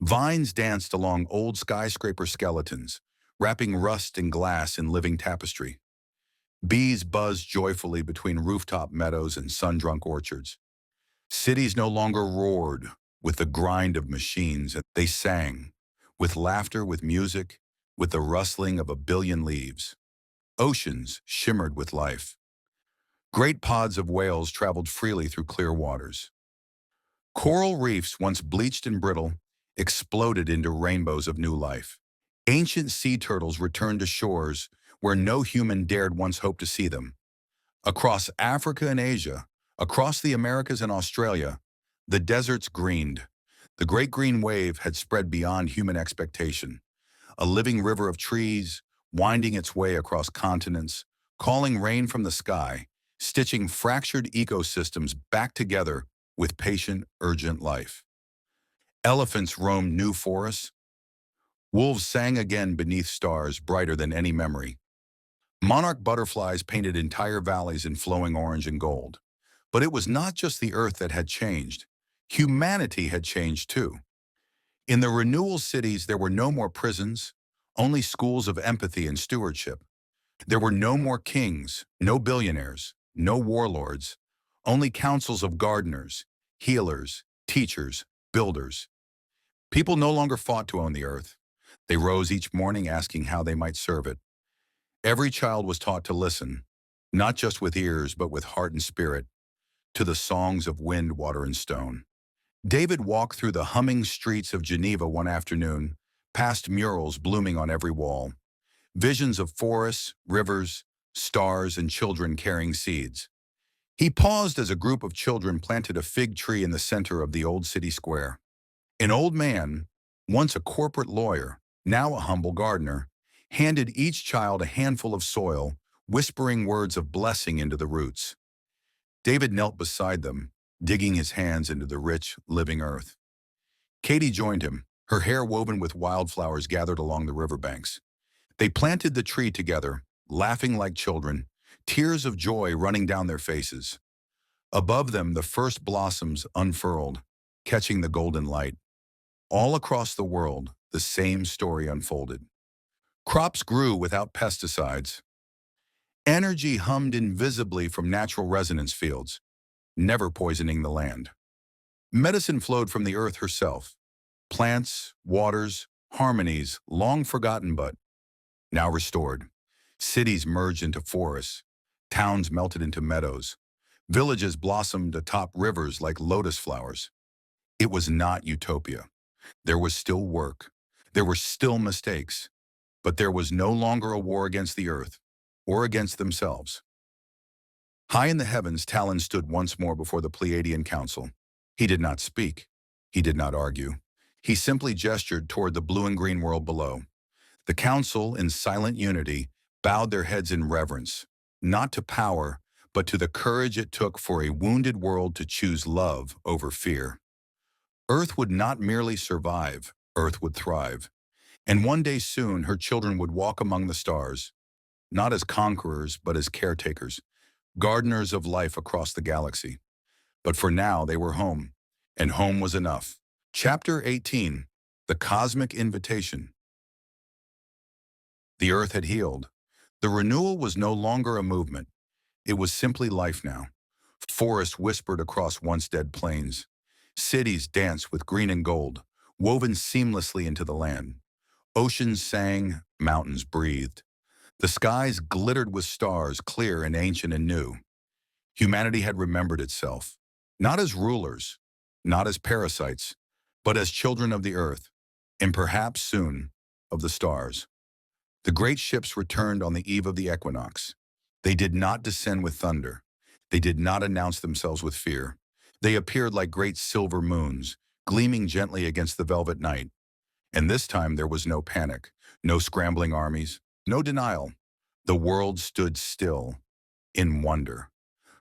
Vines danced along old skyscraper skeletons, wrapping rust and glass in living tapestry. Bees buzzed joyfully between rooftop meadows and sun-drunk orchards. Cities no longer roared with the grind of machines. They sang, with laughter, with music, with the rustling of a billion leaves. Oceans shimmered with life. Great pods of whales traveled freely through clear waters. Coral reefs, once bleached and brittle, exploded into rainbows of new life. Ancient sea turtles returned to shores where no human dared once hope to see them. Across Africa and Asia, across the Americas and Australia, the deserts greened. The great green wave had spread beyond human expectation. A living river of trees, winding its way across continents, calling rain from the sky, stitching fractured ecosystems back together with patient, urgent life. Elephants roamed new forests. Wolves sang again beneath stars brighter than any memory. Monarch butterflies painted entire valleys in flowing orange and gold. But it was not just the earth that had changed. Humanity had changed too. In the renewal cities, there were no more prisons, only schools of empathy and stewardship. There were no more kings, no billionaires, no warlords, only councils of gardeners, healers, teachers, builders. People no longer fought to own the earth. They rose each morning asking how they might serve it. Every child was taught to listen, not just with ears, but with heart and spirit, to the songs of wind, water, and stone. David walked through the humming streets of Geneva one afternoon, past murals blooming on every wall. Visions of forests, rivers, stars and children carrying seeds. He paused as a group of children planted a fig tree in the center of the old city square. An old man, once a corporate lawyer, now a humble gardener, handed each child a handful of soil, whispering words of blessing into the roots. David knelt beside them, digging his hands into the rich, living earth. Katie joined him, her hair woven with wildflowers gathered along the riverbanks. They planted the tree together, laughing like children, tears of joy running down their faces. Above them, the first blossoms unfurled, catching the golden light. All across the world, the same story unfolded. Crops grew without pesticides. Energy hummed invisibly from natural resonance fields, never poisoning the land. Medicine flowed from the earth herself. Plants, waters, harmonies, long forgotten but now restored. Cities merged into forests. Towns melted into meadows. Villages blossomed atop rivers like lotus flowers. It was not utopia. There was still work. There were still mistakes. But there was no longer a war against the earth or against themselves. High in the heavens, Talon stood once more before the Pleiadian council. He did not speak. He did not argue. He simply gestured toward the blue and green world below. The council, in silent unity, bowed their heads in reverence, not to power, but to the courage it took for a wounded world to choose love over fear. Earth would not merely survive, Earth would thrive. And one day soon, her children would walk among the stars, not as conquerors, but as caretakers, gardeners of life across the galaxy. But for now, they were home, and home was enough. Chapter 18, The Cosmic Invitation. The Earth had healed. The renewal was no longer a movement. It was simply life now. Forests whispered across once dead plains. Cities danced with green and gold, woven seamlessly into the land. Oceans sang, mountains breathed. The skies glittered with stars, clear and ancient and new. Humanity had remembered itself, not as rulers, not as parasites, but as children of the earth, and perhaps soon of the stars. The great ships returned on the eve of the equinox. They did not descend with thunder. They did not announce themselves with fear. They appeared like great silver moons, gleaming gently against the velvet night. And this time there was no panic, no scrambling armies, no denial. The world stood still, in wonder.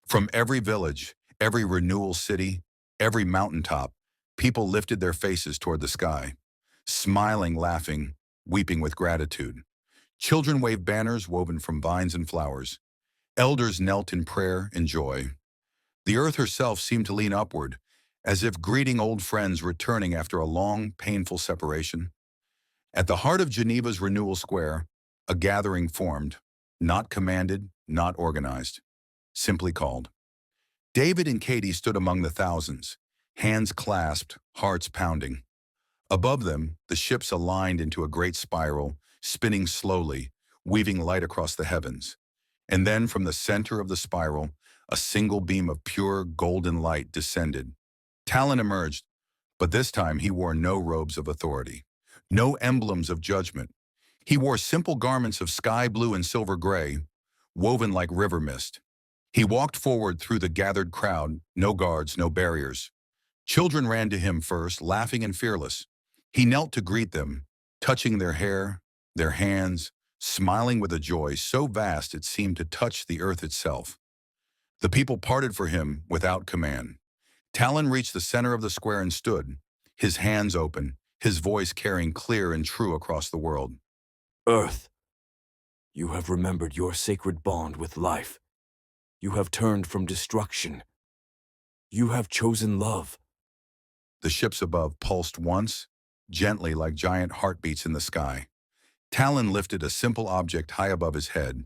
From every village, every renewal city, every mountaintop, people lifted their faces toward the sky, smiling, laughing, weeping with gratitude. Children waved banners woven from vines and flowers. Elders knelt in prayer and joy. The earth herself seemed to lean upward, as if greeting old friends returning after a long, painful separation. At the heart of Geneva's Renewal Square, a gathering formed, not commanded, not organized, simply called. David and Katie stood among the thousands, hands clasped, hearts pounding. Above them, the ships aligned into a great spiral, spinning slowly, weaving light across the heavens. And then from the center of the spiral, a single beam of pure golden light descended. Talon emerged, but this time he wore no robes of authority, no emblems of judgment. He wore simple garments of sky blue and silver gray, woven like river mist. He walked forward through the gathered crowd, no guards, no barriers. Children ran to him first, laughing and fearless. He knelt to greet them, touching their hair, their hands, smiling with a joy so vast it seemed to touch the earth itself. The people parted for him without command. Talon reached the center of the square and stood, his hands open, his voice carrying clear and true across the world. Earth, you have remembered your sacred bond with life. You have turned from destruction. You have chosen love. The ships above pulsed once, gently like giant heartbeats in the sky. Talon lifted a simple object high above his head,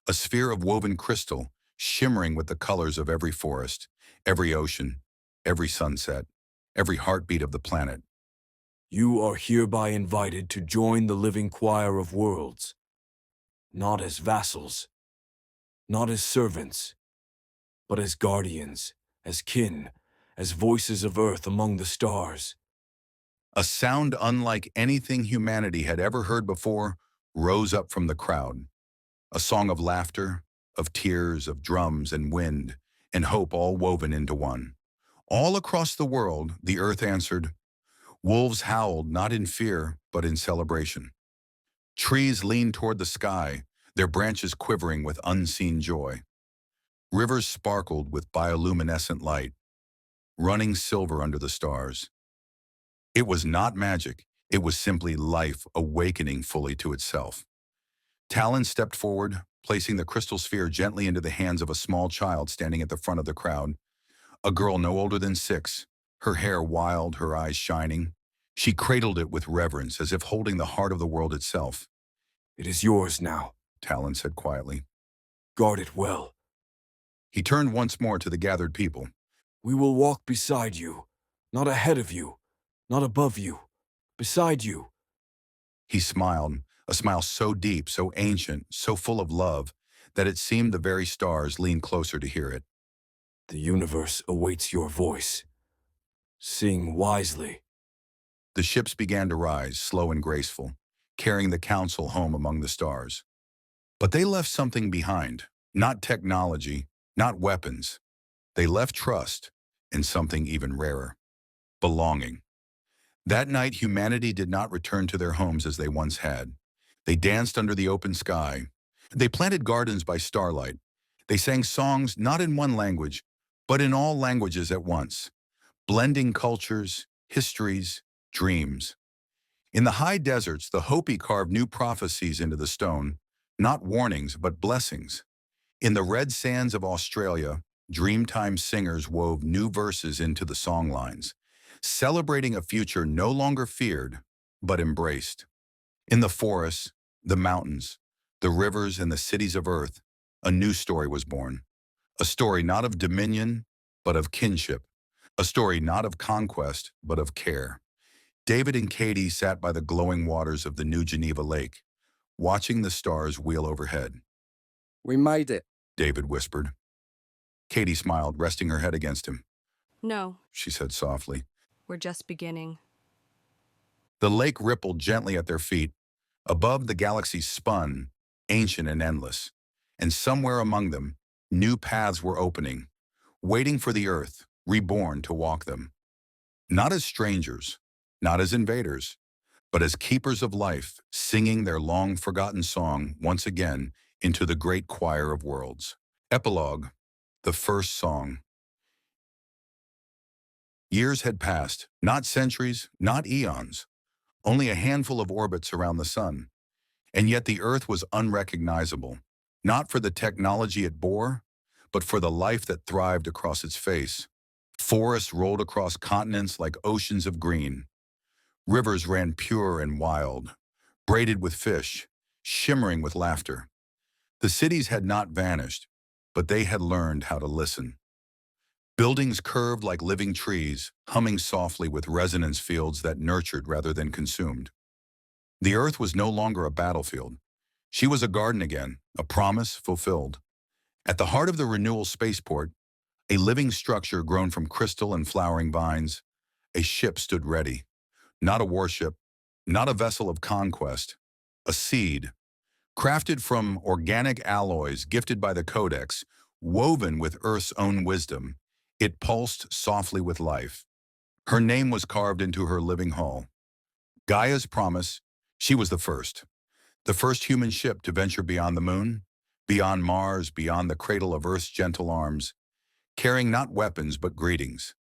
a sphere of woven crystal, shimmering with the colors of every forest, every ocean, every sunset, every heartbeat of the planet. You are hereby invited to join the living choir of worlds, not as vassals, not as servants, but as guardians, as kin, as voices of earth among the stars. A sound unlike anything humanity had ever heard before rose up from the crowd. a song of laughter, of tears, of drums and wind, and hope all woven into one. All across the world, the earth answered. Wolves howled not in fear, but in celebration. Trees leaned toward the sky, their branches quivering with unseen joy. Rivers sparkled with bioluminescent light, running silver under the stars. It was not magic, it was simply life awakening fully to itself. Talon stepped forward, placing the crystal sphere gently into the hands of a small child standing at the front of the crowd. A girl no older than 6, her hair wild, her eyes shining. She cradled it with reverence, as if holding the heart of the world itself. It is yours now. Talon said quietly. Guard it well. He turned once more to the gathered people. We will walk beside you, not ahead of you, not above you, beside you. He smiled, a smile so deep, so ancient, so full of love, that it seemed the very stars leaned closer to hear it. The universe awaits your voice. Sing wisely. The ships began to rise, slow and graceful, carrying the council home among the stars. But they left something behind, not technology, not weapons. They left trust, and something even rarer, belonging. That night, humanity did not return to their homes as they once had. They danced under the open sky. They planted gardens by starlight. They sang songs not in one language, but in all languages at once, blending cultures, histories, dreams. In the high deserts, the Hopi carved new prophecies into the stone, not warnings, but blessings. In the red sands of Australia, Dreamtime singers wove new verses into the songlines, celebrating a future no longer feared, but embraced. In the forests, the mountains, the rivers, and the cities of Earth, a new story was born. A story not of dominion, but of kinship. A story not of conquest, but of care. David and Katie sat by the glowing waters of the New Geneva Lake, watching the stars wheel overhead. We made it. David whispered. Katie smiled, resting her head against him. No, She said softly. we're just beginning. The lake rippled gently at their feet. Above, the galaxy spun, ancient and endless. And somewhere among them, new paths were opening, waiting for the Earth, reborn to walk them. Not as strangers, not as invaders, but as keepers of life, singing their long-forgotten song once again into the great choir of worlds. Epilogue, the first song. Years had passed, not centuries, not eons, only a handful of orbits around the sun. And yet the Earth was unrecognizable, not for the technology it bore, but for the life that thrived across its face. Forests rolled across continents like oceans of green. Rivers ran pure and wild, braided with fish, shimmering with laughter. The cities had not vanished, but they had learned how to listen. Buildings curved like living trees, humming softly with resonance fields that nurtured rather than consumed. The Earth was no longer a battlefield. She was a garden again, a promise fulfilled. At the heart of the Renewal spaceport, a living structure grown from crystal and flowering vines, a ship stood ready. Not a warship, not a vessel of conquest, a seed, crafted from organic alloys gifted by the Codex, woven with Earth's own wisdom. It pulsed softly with life. Her name was carved into her living hull. Gaia's promise, she was the first human ship to venture beyond the moon, beyond Mars, beyond the cradle of Earth's gentle arms, carrying not weapons but greetings,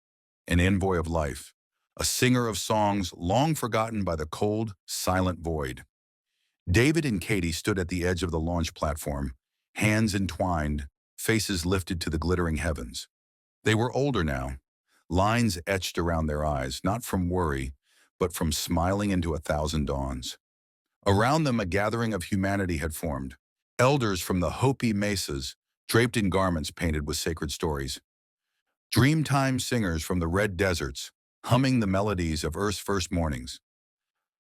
an envoy of life, a singer of songs long forgotten by the cold, silent void. David and Katie stood at the edge of the launch platform, hands entwined, faces lifted to the glittering heavens. They were older now, lines etched around their eyes, not from worry, but from smiling into 1,000 dawns. Around them, a gathering of humanity had formed, elders from the Hopi mesas, draped in garments painted with sacred stories. Dreamtime singers from the red deserts, humming the melodies of Earth's first mornings.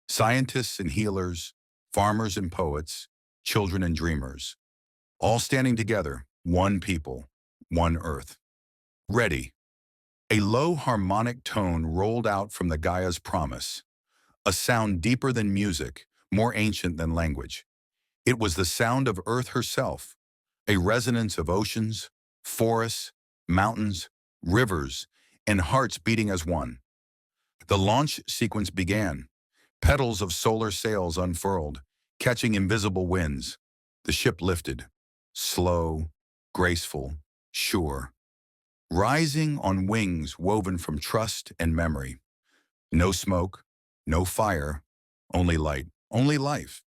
Scientists and healers, farmers and poets, children and dreamers, all standing together, one people, one Earth. Ready. A low harmonic tone rolled out from the Gaia's promise, a sound deeper than music, more ancient than language. It was the sound of Earth herself, a resonance of oceans, forests, mountains, rivers, and hearts beating as one. The launch sequence began. Petals of solar sails unfurled, catching invisible winds. The ship lifted, slow, graceful, sure, rising on wings woven from trust and memory. No smoke, no fire, only light, only life.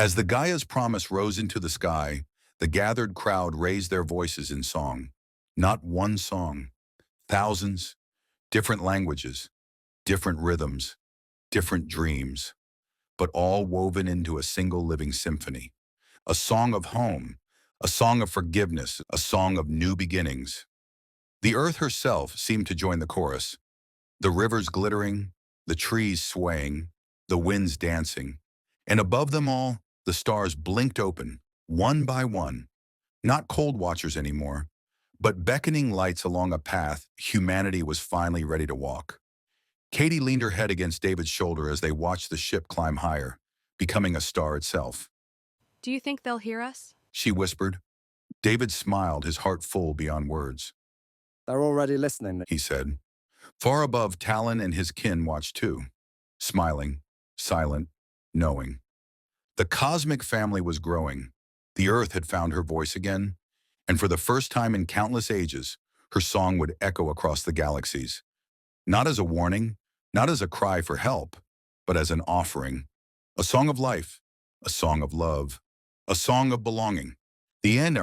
As the Gaia's promise rose into the sky, the gathered crowd raised their voices in song. Not one song, thousands, different languages, different rhythms, different dreams, but all woven into a single living symphony. A song of home, a song of forgiveness, a song of new beginnings. The earth herself seemed to join the chorus, the rivers glittering, the trees swaying, the winds dancing, and above them all, the stars blinked open, one by one, not cold watchers anymore, but beckoning lights along a path humanity was finally ready to walk. Katie leaned her head against David's shoulder as they watched the ship climb higher, becoming a star itself. Do you think they'll hear us? She whispered. David smiled, his heart full beyond words. They're already listening, He said. Far above, Talon and his kin watched too, smiling, silent, knowing. The cosmic family was growing. The earth had found her voice again, and for the first time in countless ages, her song would echo across the galaxies. Not as a warning, not as a cry for help, but as an offering. A song of life, a song of love, a song of belonging. The end,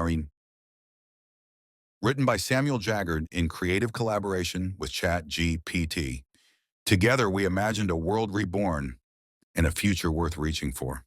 written by Samuel Jaggard in creative collaboration with ChatGPT. Together we imagined a world reborn and a future worth reaching for.